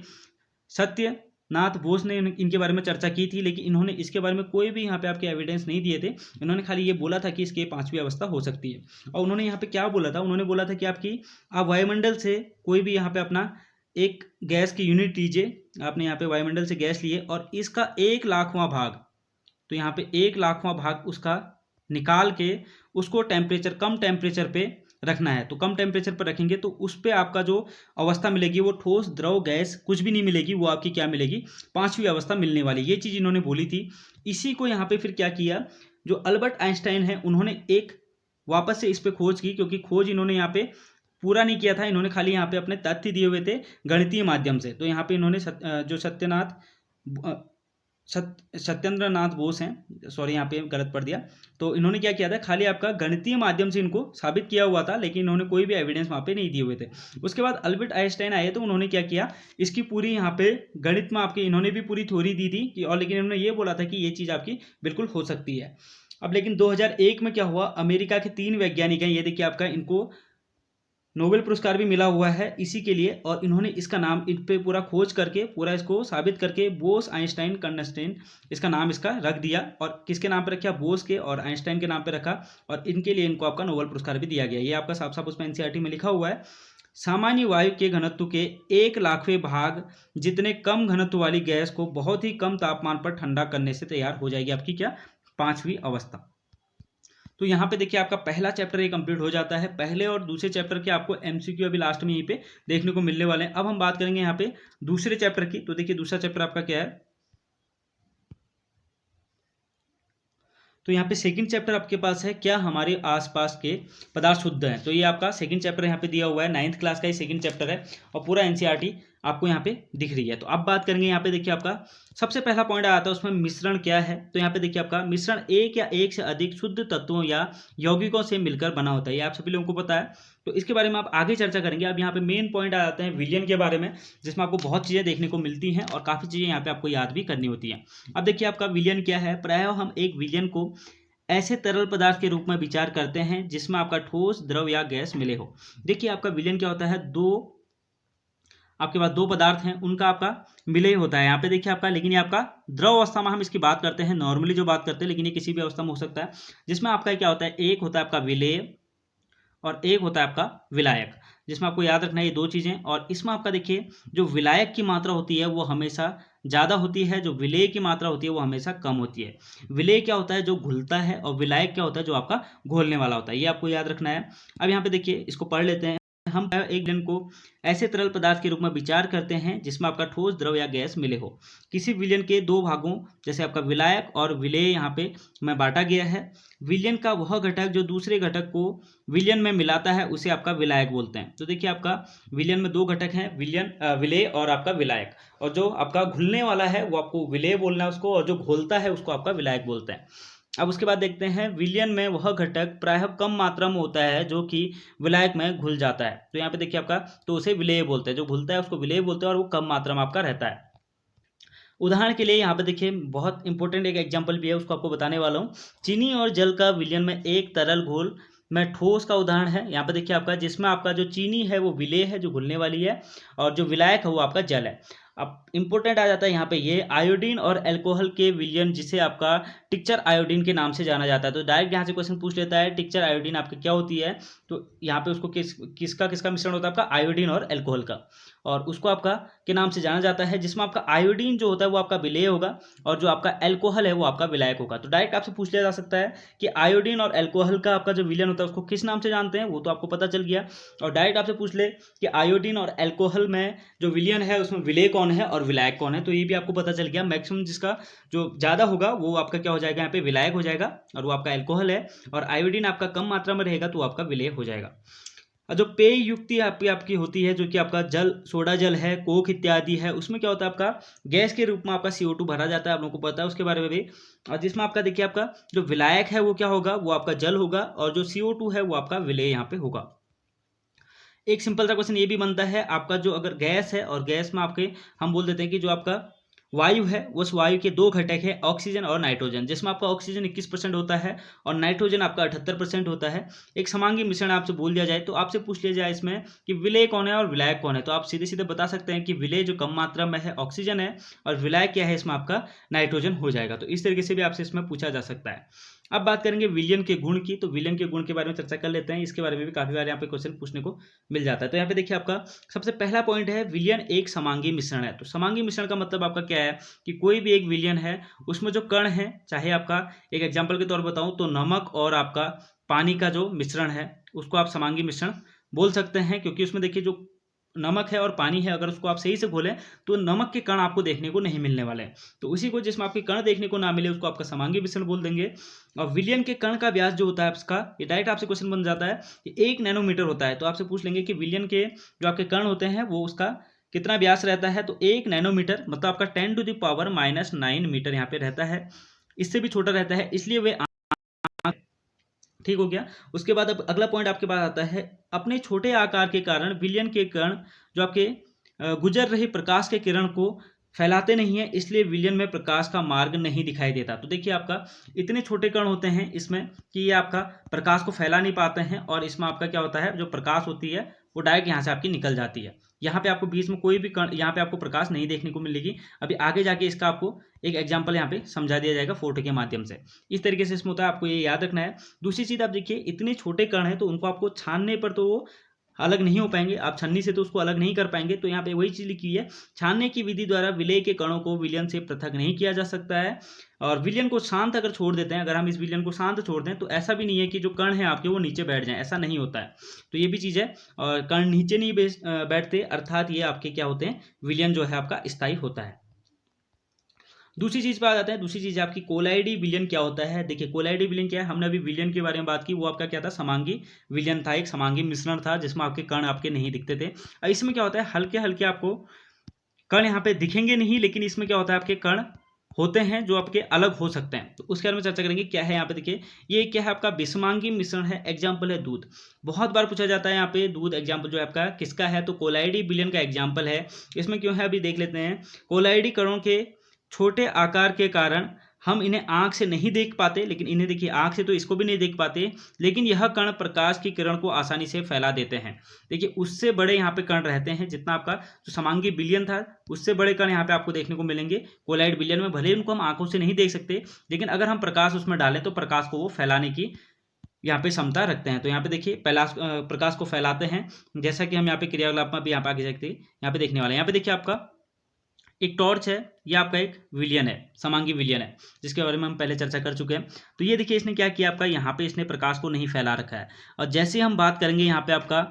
सत्यनाथ बोस ने इनके बारे में चर्चा की थी, लेकिन इन्होंने इसके बारे में कोई भी यहाँ पे आपके एविडेंस नहीं दिए थे। इन्होंने खाली ये बोला था कि इसकी 5वीं अवस्था हो सकती है। और उन्होंने यहाँ पे क्या बोला था, उन्होंने बोला था कि आप वायुमंडल से कोई भी यहाँ पे अपना एक गैस की यूनिट लीजिए, आपने यहाँ पे वायुमंडल से गैस लिए और इसका 1,00,000वां भाग, तो यहाँ पे 1,00,000वां भाग उसका निकाल के उसको टेम्परेचर, कम टेम्परेचर पे रखना है। तो कम टेम्परेचर पर रखेंगे तो उस पर आपका जो अवस्था मिलेगी वो ठोस द्रव गैस कुछ भी नहीं मिलेगी, वो आपकी क्या मिलेगी, 5वीं अवस्था मिलने वाली। ये चीज़ इन्होंने बोली थी। इसी को यहाँ पे फिर क्या किया, जो अल्बर्ट आइंस्टाइन है उन्होंने एक वापस से इस पर खोज की, क्योंकि खोज इन्होंने यहाँ पे पूरा नहीं किया था, इन्होंने खाली यहाँ पे अपने तथ्य दिए हुए थे गणितीय माध्यम से। तो यहाँ पे इन्होंने जो सत्येंद्र नाथ बोस हैं, सॉरी यहाँ पे गलत पढ़ दिया, तो इन्होंने क्या किया था, खाली आपका गणितीय माध्यम से इनको साबित किया हुआ था, लेकिन इन्होंने कोई भी एविडेंस वहाँ पे नहीं दिए हुए थे। उसके बाद अल्बर्ट आइंस्टाइन आए तो उन्होंने क्या किया, इसकी पूरी यहाँ पे गणित में आपके इन्होंने भी पूरी थ्योरी दी थी कि, और लेकिन इन्होंने ये बोला था कि ये चीज़ आपकी बिल्कुल हो सकती है। अब लेकिन 2001 में क्या हुआ, अमेरिका के 3 वैज्ञानिक हैं, ये देखिए आपका इनको नोबेल पुरस्कार भी मिला हुआ है इसी के लिए, और इन्होंने इसका नाम इन पे पूरा खोज करके पूरा इसको साबित करके बोस आइंस्टाइन कंडस्टेन इसका नाम इसका रख दिया। और किसके नाम पे रखा, बोस के और आइंस्टाइन के नाम पे रखा, और इनके लिए इनको आपका नोबेल पुरस्कार भी दिया गया। ये आपका साफ साफ उसमें एनसीईआरटी में लिखा हुआ है, सामान्य वायु के घनत्व के 1,00,000वें भाग जितने कम घनत्व वाली गैस को बहुत ही कम तापमान पर ठंडा करने से तैयार हो जाएगी आपकी क्या, 5वीं अवस्था। तो यहाँ पे देखिए आपका पहला चैप्टर ये कंप्लीट हो जाता है। पहले और दूसरे चैप्टर के आपको एमसीक्यू अभी लास्ट में यहीं पे देखने को मिलने वाले हैं। अब हम बात करेंगे यहाँ पे दूसरे चैप्टर की। तो देखिए दूसरा चैप्टर आपका क्या है, तो यहाँ पे सेकंड चैप्टर आपके पास है, क्या हमारे आसपास के पदार्थ शुद्ध हैं। तो ये आपका सेकंड चैप्टर यहाँ पे दिया हुआ है, 9th क्लास का ये सेकंड चैप्टर है और पूरा एनसीईआरटी आपको यहाँ पे दिख रही है। तो अब बात करेंगे यहाँ पे देखिए आपका सबसे पहला पॉइंट आता है उसमें मिश्रण क्या है। तो यहाँ पे देखिए आपका मिश्रण एक या एक से अधिक शुद्ध तत्वों या यौगिकों से मिलकर बना होता है, ये आप सभी लोगों को पता है। तो इसके बारे में आप आगे चर्चा करेंगे। अब यहाँ पे मेन पॉइंट आ जाते हैं विलयन के बारे में, जिसमें आपको बहुत चीज़ें देखने को मिलती हैं और काफ़ी चीज़ें यहाँ पे आपको याद भी करनी होती हैं। अब देखिए आपका विलयन क्या है, प्रायः हम एक विलयन को ऐसे तरल पदार्थ के रूप में विचार करते हैं जिसमें आपका ठोस द्रव या गैस मिले हो। देखिए आपका विलयन क्या होता है, आपके पास दो पदार्थ हैं, उनका आपका मिले ही होता है। यहाँ पे देखिए आपका, लेकिन ये आपका द्रव अवस्था में हम इसकी बात करते हैं, नॉर्मली जो बात करते हैं, लेकिन ये किसी भी अवस्था में हो सकता है, जिसमें आपका क्या होता है, एक होता है आपका विलेय और एक होता है आपका विलायक, जिसमें आपको याद रखना है ये दो चीज़ें। और इसमें आपका देखिए जो विलायक की मात्रा होती है वो हमेशा ज़्यादा होती है, जो विलेय की मात्रा होती है वो हमेशा कम होती है। विलेय क्या होता है, जो घुलता है, और विलायक क्या होता है, जो आपका घोलने वाला होता है। ये आपको याद रखना है। अब यहाँ पे देखिए इसको पढ़ लेते हैं। हम एक विलयन को ऐसे तरल पदार्थ के रूप में विचार करते हैं जिसमें आपका ठोस द्रव या गैस मिले हो। किसी विलयन के दो भागों जैसे आपका विलायक और विलेय यहाँ पे में बांटा गया है। विलयन का वह घटक जो दूसरे घटक को विलयन में मिलाता है उसे आपका विलायक बोलते हैं। तो देखिए आपका विलयन में दो घटक हैं, विलेय और आपका विलायक, और जो आपका घुलने वाला है वो आपको विलेय बोलना है उसको, और जो घोलता है उसको आपका विलायक बोलते हैं। अब उसके बाद देखते हैं विलयन में वह घटक प्रायः कम मात्रा में होता है जो कि विलायक में घुल जाता है। तो यहाँ पे देखिए आपका, तो उसे विलेय बोलते हैं, जो घुलता है उसको विलेय बोलते हैं, और वो कम मात्रा में आपका रहता है। उदाहरण के लिए यहाँ पे देखिए बहुत इंपॉर्टेंट एक एग्जांपल भी है, उसको आपको बताने वाला हूँ। चीनी और जल का विलयन में एक तरल घोल में ठोस का उदाहरण है। यहाँ पे देखिए आपका, जिसमें आपका जो चीनी है वो विलेय है, जो घुलने वाली है, और जो विलायक है वो आपका जल है। अब इंपॉर्टेंट आ जाता है यहाँ पे ये आयोडीन और अल्कोहल के विलयन, जिसे आपका टिक्चर आयोडीन के नाम से जाना जाता है। तो डायरेक्ट यहाँ से क्वेश्चन पूछ लेता है टिक्चर आयोडीन आपकी क्या होती है, तो यहाँ पे उसको किसका मिश्रण होता है, आपका आयोडीन और अल्कोहल का। और उसको आपका के नाम से जाना जाता है, जिसमें आपका आयोडीन जो होता है वो आपका विलेय होगा और जो आपका एल्कोहल है वो आपका विलायक होगा। तो डायरेक्ट आपसे पूछ लिया जा सकता है कि आयोडीन और एल्कोहल का आपका जो विलयन होता है उसको किस नाम से जानते हैं, वो तो आपको पता चल गया। और डायरेक्ट आपसे पूछ ले कि आयोडीन और एल्कोहल में जो विलयन है उसमें विलेय कौन है और विलायक कौन है, तो ये भी आपको पता चल गया। मैक्सिमम जिसका जो ज़्यादा होगा वो आपका क्या हो जाएगा, यहाँ पे विलायक हो जाएगा और वो आपका एल्कोहल है, और आयोडीन आपका कम मात्रा में रहेगा तो आपका विलेय हो जाएगा। और जो पेय युक्ति आपकी होती है, जो कि आपका जल, सोडा जल है, कोक इत्यादि है, उसमें क्या होता है आपका गैस के रूप में आपका CO2 भरा जाता है, आप लोगों को पता है उसके बारे में भी। और जिसमें आपका देखिए आपका जो विलायक है वो क्या होगा, वो आपका जल होगा, और जो CO2 है वो आपका विलेय यहाँ पे होगा। एक सिंपल सा क्वेश्चन ये भी बनता है आपका, जो अगर गैस है और गैस में आपके हम बोल देते हैं कि जो आपका वायु है उस वायु के दो घटक है, ऑक्सीजन और नाइट्रोजन, जिसमें आपका ऑक्सीजन 21% होता है और नाइट्रोजन आपका 78% होता है। एक समांगी मिश्रण आपसे बोल दिया जाए तो आपसे पूछ लिया जाए इसमें कि विलेय कौन है और विलायक कौन है, तो आप सीधे सीधे बता सकते हैं कि विलेय जो कम मात्रा में है ऑक्सीजन है, और विलायक क्या है इसमें आपका नाइट्रोजन हो जाएगा। तो इस तरीके से भी आपसे इसमें पूछा जा सकता है। अब बात करेंगे विलयन के गुण की, तो विलयन के गुण के बारे में चर्चा कर लेते हैं। इसके बारे में भी काफी बार यहाँ पे क्वेश्चन पूछने को मिल जाता है। तो यहाँ पे देखिए आपका सबसे पहला पॉइंट है, विलयन एक समांगी मिश्रण है। तो समांगी मिश्रण का मतलब आपका क्या है कि कोई भी एक विलयन है उसमें जो कण है, चाहे आपका एक एग्जाम्पल के तौर पर बताऊं तो नमक और आपका पानी का जो मिश्रण है उसको आप समांगी मिश्रण बोल सकते हैं, क्योंकि उसमें देखिए जो नमक है और पानी है, अगर उसको आप सही से घोलें तो नमक के कण आपको देखने को नहीं मिलने वाले हैं। तो उसी को जिसमें आपके कण देखने को ना मिले उसको आपका समांगी मिश्रण बोल देंगे। और विलयन के कण का व्यास जो होता है उसका, ये डायरेक्ट आपसे क्वेश्चन बन जाता है कि 1 नैनोमीटर होता है। तो आपसे पूछ लेंगे कि विलयन के जो आपके कण होते हैं वो उसका कितना व्यास रहता है, तो 1 नैनोमीटर मतलब आपका 10⁻⁹ मीटर यहाँ पे रहता है। इससे भी छोटा रहता है, इसलिए वे ठीक हो गया। उसके बाद अब अगला पॉइंट आपके पास आता है, अपने छोटे आकार के कारण विलयन के कण जो आपके गुजर रही प्रकाश के किरण को फैलाते नहीं है, इसलिए विलयन में प्रकाश का मार्ग नहीं दिखाई देता। तो देखिए आपका इतने छोटे कण होते हैं इसमें कि ये आपका प्रकाश को फैला नहीं पाते हैं, और इसमें आपका क्या होता है, जो प्रकाश होती है वो डायरेक्ट यहाँ से आपकी निकल जाती है। यहाँ पे आपको बीच में कोई भी कण, यहाँ पे आपको प्रकाश नहीं देखने को मिलेगी। अभी आगे जाके इसका आपको एक एग्जाम्पल यहाँ पे समझा दिया जाएगा फोटो के माध्यम से। इस तरीके से इसमें होता है, आपको ये याद रखना है। दूसरी चीज आप देखिए, इतने छोटे कण हैं तो उनको आपको छानने पर तो वो अलग नहीं हो पाएंगे, आप छन्नी से तो उसको अलग नहीं कर पाएंगे। तो यहाँ पे वही चीज लिखी है, छानने की विधि द्वारा विलेय के कणों को विलयन से पृथक नहीं किया जा सकता है। और विलयन को शांत अगर छोड़ देते हैं, अगर हम इस विलयन को शांत छोड़ दें तो ऐसा भी नहीं है कि जो कण है आपके वो नीचे बैठ जाएं, ऐसा नहीं होता है। तो ये भी चीज है, और कण नीचे नहीं बैठते, अर्थात ये आपके क्या होते हैं, विलयन जो है आपका स्थायी होता है। दूसरी चीज पे आ जाते हैं। दूसरी चीज आपकी कोलाइडी विलयन क्या होता है। देखिए कोलाइडी विलयन क्या है, हमने अभी विलयन के बारे में बात की, वो आपका क्या था, समांगी विलयन था, एक समांगी मिश्रण था जिसमें आपके कण आपके नहीं दिखते थे। इसमें क्या होता है, हल्के हल्के आपको कण यहाँ पे दिखेंगे नहीं, लेकिन इसमें क्या होता है, आपके कण होते हैं जो आपके अलग हो सकते हैं। तो उसके बारे में चर्चा करेंगे। क्या है यहाँ पे देखिए, ये क्या है, आपका विषमांगी मिश्रण है। एग्जाम्पल है दूध, बहुत बार पूछा जाता है यहाँ पे दूध एग्जाम्पल जो है आपका किसका है, तो कोलाइडी विलयन का एग्जाम्पल है। इसमें क्यों है अभी देख लेते हैं। कोलाइडी कणों के छोटे आकार के कारण हम इन्हें आंख से नहीं देख पाते, लेकिन इन्हें देखिए आंख से तो इसको भी नहीं देख पाते, लेकिन यह कण प्रकाश की किरण को आसानी से फैला देते हैं। देखिए उससे बड़े यहाँ पे कण रहते हैं, जितना आपका जो समांगी विलयन था उससे बड़े कण यहाँ पे आपको देखने को मिलेंगे कोलाइड विलयन में। भले ही उनको हम आंखों से नहीं देख सकते, लेकिन अगर हम प्रकाश उसमें डालें तो प्रकाश को वो फैलाने की यहाँ पे क्षमता रखते हैं। तो यहाँ पे देखिए प्रकाश को फैलाते हैं, जैसा कि हम यहाँ पे क्रियाकलाप में भी यहाँ पे आगे जाके यहाँ पे देखने वाले हैं। यहाँ पे देखिए आपका एक टॉर्च है, ये आपका एक विलयन है, समांगी विलयन है, जिसके बारे में हम पहले चर्चा कर चुके हैं। तो ये देखिए इसने क्या किया, आपका यहाँ पे इसने प्रकाश को नहीं फैला रखा है। और जैसे हम बात करेंगे यहाँ पे आपका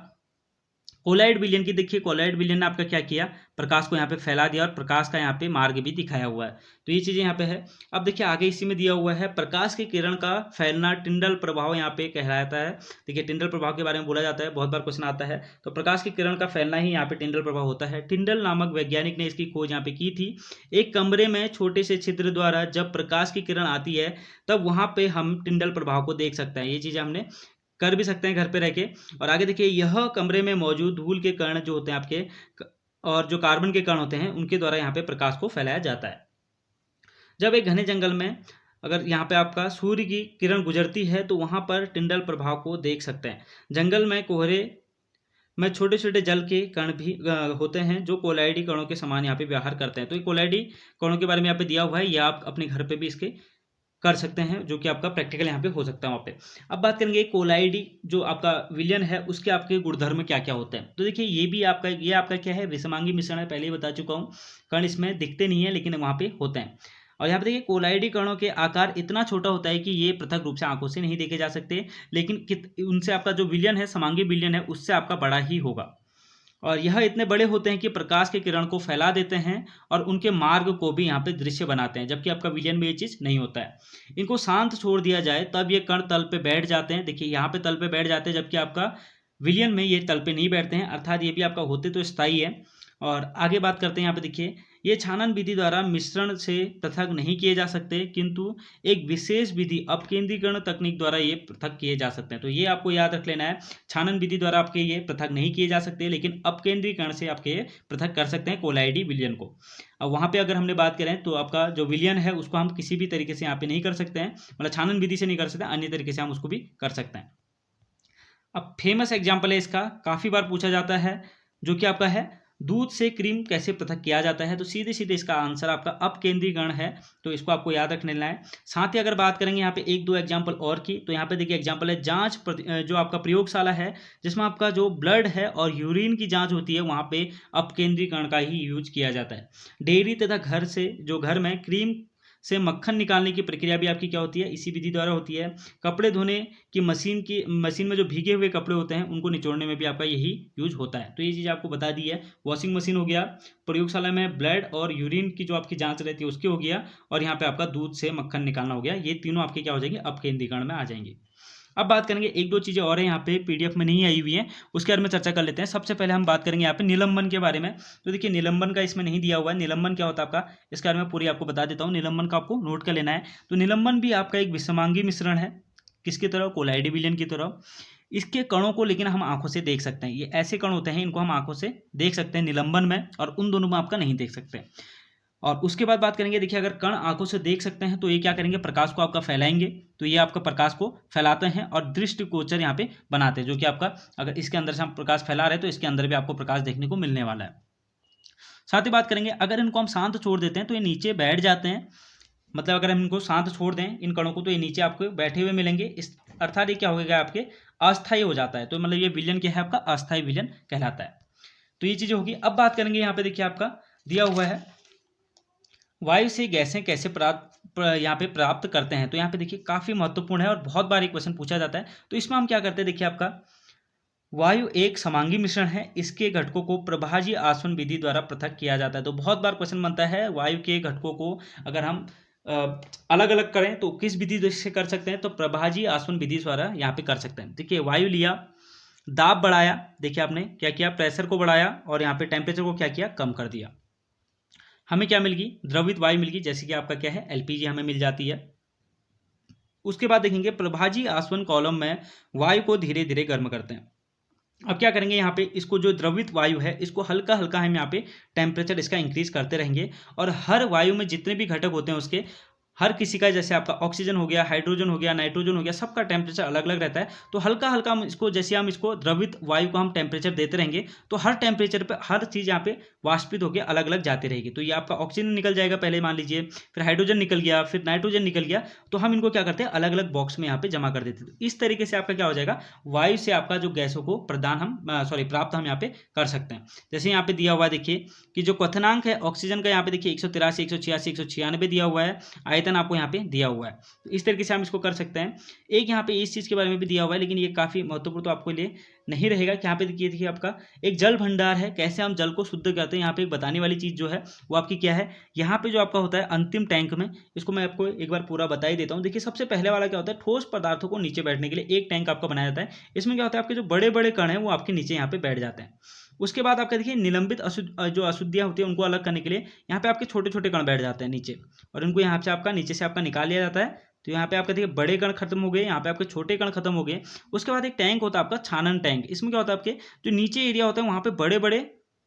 कोलाइड विलयन की, देखिए कोलाइड विलयन ने आपका क्या किया, प्रकाश को यहाँ पे फैला दिया और प्रकाश का यहाँ पे मार्ग भी दिखाया हुआ है। तो ये चीजें यहाँ पे है। अब देखिए आगे इसी में दिया हुआ है, प्रकाश की किरण का फैलना टिंडल प्रभाव यहाँ पे कहलाता है। देखिए टिंडल प्रभाव के बारे में बोला जाता है, बहुत बार क्वेश्चन आता है। तो प्रकाश की किरण का फैलना ही यहाँ पे टिंडल प्रभाव होता है। टिंडल नामक वैज्ञानिक ने इसकी खोज यहाँ पे की थी। एक कमरे में छोटे से छिद्र द्वारा जब प्रकाश की किरण आती है तब वहां पे हम टिंडल प्रभाव को देख सकते हैं। ये चीजें हमने कर भी सकते हैं घर पे रह के। और आगे देखिए, यह कमरे में मौजूद धूल के कण जो होते हैं आपके और जो कार्बन के कण होते हैं उनके द्वारा यहाँ पे प्रकाश को फैलाया जाता है। जब एक घने जंगल में अगर यहाँ पे आपका सूर्य की किरण गुजरती है तो वहां पर टिंडल प्रभाव को देख सकते हैं। जंगल में कोहरे में छोटे छोटे जल के कण भी होते हैं जो कोलाइडी कणों के समान यहाँ पे व्यवहार करते हैं। तो ये कोलाइडी कणों के बारे में यहाँ पे दिया हुआ है, या आप अपने घर पे भी इसके कर सकते हैं, जो कि आपका प्रैक्टिकल यहाँ पे हो सकता है वहाँ पे। अब बात करेंगे कोलाइडी जो आपका विलयन है उसके आपके गुणधर्म क्या क्या होते हैं। तो देखिए ये आपका क्या है, विषमांगी मिश्रण है, पहले ही बता चुका हूँ। कण इसमें दिखते नहीं है लेकिन वहाँ पे होते हैं। और यहाँ पे देखिए कोलाइडी कणों के आकार इतना छोटा होता है कि ये पृथक रूप से आंखों से नहीं देखे जा सकते, लेकिन उनसे आपका जो विलयन है, समांगी विलयन है, उससे आपका बड़ा ही होगा। और यह इतने बड़े होते हैं कि प्रकाश के किरण को फैला देते हैं और उनके मार्ग को भी यहाँ पे दृश्य बनाते हैं, जबकि आपका विलयन में ये चीज़ नहीं होता है। इनको शांत छोड़ दिया जाए तब ये कण तल पे बैठ जाते हैं। देखिए यहाँ पे तल पे बैठ जाते हैं, जबकि आपका विलयन में ये तल पे नहीं बैठते हैं, अर्थात ये भी आपका होते तो स्थायी है। और आगे बात करते हैं यहाँ पे देखिए, ये छानन विधि द्वारा मिश्रण से पृथक नहीं किए जा सकते, किंतु एक विशेष विधि अपकेंद्रीकरण तकनीक द्वारा ये पृथक किए जा सकते हैं। तो ये आपको याद रख लेना है, छानन विधि द्वारा आपके ये पृथक नहीं किए जा सकते, लेकिन अपकेंद्रीकरण से आपके ये पृथक कर सकते हैं कोलाइडी विलयन को। अब वहाँ पे अगर हमने बात करें तो आपका जो विलयन है उसको हम किसी भी तरीके से यहाँ पे नहीं कर सकते हैं, मतलब छानन विधि से नहीं कर सकते, अन्य तरीके से हम उसको भी कर सकते हैं। अब फेमस एग्जाम्पल है इसका, काफ़ी बार पूछा जाता है, जो कि आपका है दूध से क्रीम कैसे पृथक किया जाता है। तो सीधे सीधे इसका आंसर आपका अपकेंद्रीकरण है, तो इसको आपको याद रख लेना है। साथ ही अगर बात करेंगे यहाँ पे एक दो एग्जांपल और की, तो यहाँ पे देखिए एग्जांपल है जो आपका प्रयोगशाला है, जिसमें आपका जो ब्लड है और यूरिन की जांच होती है, वहाँ पे अपकेंद्रीकरण का ही यूज किया जाता है। डेयरी तथा घर में क्रीम से मक्खन निकालने की प्रक्रिया भी आपकी क्या होती है, इसी विधि द्वारा होती है। कपड़े धोने की मशीन में जो भीगे हुए कपड़े होते हैं उनको निचोड़ने में भी आपका यही यूज होता है। तो ये चीज़ आपको बता दी है। वॉशिंग मशीन हो गया, प्रयोगशाला में ब्लड और यूरिन की जो आपकी जांच रहती है उसकी हो गया, और यहाँ पे आपका दूध से मक्खन निकालना हो गया। ये तीनों आपके क्या हो जाएंगे, अपकेंद्रीकरण में आ जाएंगे। अब बात करेंगे एक दो चीज़ें और है यहाँ पे पीडीएफ में नहीं आई हुई है, उसके बारे में चर्चा कर लेते हैं। सबसे पहले हम बात करेंगे यहाँ पे निलंबन के बारे में। तो देखिए निलंबन का इसमें नहीं दिया हुआ है, निलंबन क्या होता है आपका, इसके बारे में पूरी आपको बता देता हूँ। निलंबन का आपको नोट कर लेना है। तो निलंबन भी आपका एक विषमांगी मिश्रण है, किसकी तरह, कोलाइडी विलयन की तरह। इसके कणों को लेकिन हम आंखों से देख सकते हैं, ये ऐसे कण होते हैं, इनको हम आंखों से देख सकते हैं निलंबन में, और उन दोनों में आपका नहीं देख सकते। और उसके बाद बात करेंगे, देखिए अगर कण आंखों से देख सकते हैं तो ये क्या करेंगे, प्रकाश को आपका फैलाएंगे। तो ये आपका प्रकाश को फैलाते हैं और दृष्टिगोचर यहाँ पे बनाते हैं, जो कि आपका अगर इसके अंदर से हम प्रकाश फैला रहे हैं तो इसके अंदर भी आपको प्रकाश देखने को मिलने वाला है। साथ ही बात करेंगे, अगर इनको हम शांत छोड़ देते हैं तो ये नीचे बैठ जाते हैं। मतलब अगर हम इनको शांत छोड़ दें इन कणों को, तो ये नीचे आपको बैठे हुए मिलेंगे। इस अर्थात ये क्या हो गया, आपके अस्थायी हो जाता है। तो मतलब ये विलयन क्या है, आपका अस्थायी विलयन कहलाता है। तो ये चीज़ें होगी। अब बात करेंगे यहाँ पे, देखिए आपका दिया हुआ है वायु से गैसें कैसे यहाँ पे प्राप्त करते हैं। तो यहाँ पे देखिए काफ़ी महत्वपूर्ण है और बहुत बार एक क्वेश्चन पूछा जाता है। तो इसमें हम क्या करते हैं, देखिए आपका वायु एक समांगी मिश्रण है, इसके घटकों को प्रभाजी आसवन विधि द्वारा पृथक किया जाता है। तो बहुत बार क्वेश्चन बनता है, वायु के घटकों को अगर हम अलग अलग करें तो किस विधि से कर सकते हैं, तो प्रभाजी आसवन विधि द्वारा यहाँ पे कर सकते हैं। देखिए वायु लिया, दाब बढ़ाया, देखिए आपने क्या किया, प्रेशर को बढ़ाया, और यहाँ पे टेम्परेचर को क्या किया, कम कर दिया। हमें क्या मिल गई, द्रवित वायु मिल गई, जैसे कि आपका क्या है, एलपीजी हमें मिल जाती है। उसके बाद देखेंगे प्रभाजी आसवन कॉलम में वायु को धीरे धीरे गर्म करते हैं। अब क्या करेंगे, यहाँ पे इसको जो द्रवित वायु है इसको हल्का हल्का हम यहाँ पे टेम्परेचर इसका इंक्रीज करते रहेंगे, और हर वायु में जितने भी घटक होते हैं उसके हर किसी का, जैसे आपका ऑक्सीजन हो गया, हाइड्रोजन हो गया, नाइट्रोजन हो गया, सबका टेम्परेचर अलग अलग रहता है। तो हल्का हल्का हम इसको, जैसे हम इसको द्रवित वायु को हम टेम्परेचर देते रहेंगे तो हर टेम्परेचर पे हर चीज़ यहाँ पे वाष्पित होकर अलग अलग जाती रहेगी। तो ये आपका ऑक्सीजन निकल जाएगा पहले मान लीजिए, फिर हाइड्रोजन निकल गया, फिर नाइट्रोजन निकल गया, तो हम इनको क्या करते हैं, अलग अलग बॉक्स में यहाँ पे जमा कर देते हैं। तो इस तरीके से आपका क्या हो जाएगा, वायु से आपका जो गैसों को प्राप्त हम यहाँ पे कर सकते हैं। जैसे यहाँ पे दिया हुआ है, देखिए कि जो क्वथनांक है ऑक्सीजन का, यहाँ पे देखिए 183, 186, 196 दिया हुआ है, आयतन आपको यहाँ पे दिया हुआ है। तो इस तरीके से हम इसको कर सकते हैं। एक यहाँ पे इस चीज़ के बारे में भी दिया हुआ है, लेकिन ये काफ़ी महत्वपूर्ण तो आपके लिए नहीं रहेगा। कि यहाँ पे देखिए आपका एक जल भंडार है, कैसे हम जल को शुद्ध करते हैं। यहाँ पे एक बताने वाली चीज़ जो है वो आपकी क्या है, यहाँ पे जो आपका होता है अंतिम टैंक में, इसको मैं आपको एक बार पूरा बता ही देता हूँ। देखिए सबसे पहले वाला क्या होता है, ठोस पदार्थों को नीचे बैठने के लिए एक टैंक आपका बनाया जाता है। इसमें क्या होता है, आपके जो बड़े बड़े कण हैं वो आपके नीचे यहाँ पे बैठ जाते हैं। उसके बाद आपका देखिए निलंबित जो अशुद्धियाँ होती है उनको अलग करने के लिए यहाँ पे आपके छोटे छोटे कण बैठ जाते हैं नीचे, और इनको यहाँ से आपका नीचे से आपका निकाल लिया जाता है। तो यहाँ पे आपका देखिए बड़े कण खत्म हो गए, यहाँ पे आपके छोटे कण खत्म हो गए। उसके बाद एक टैंक होता है आपका छानन टैंक। इसमें क्या होता है, आपके जो नीचे एरिया होता है वहाँ पे बड़े बड़े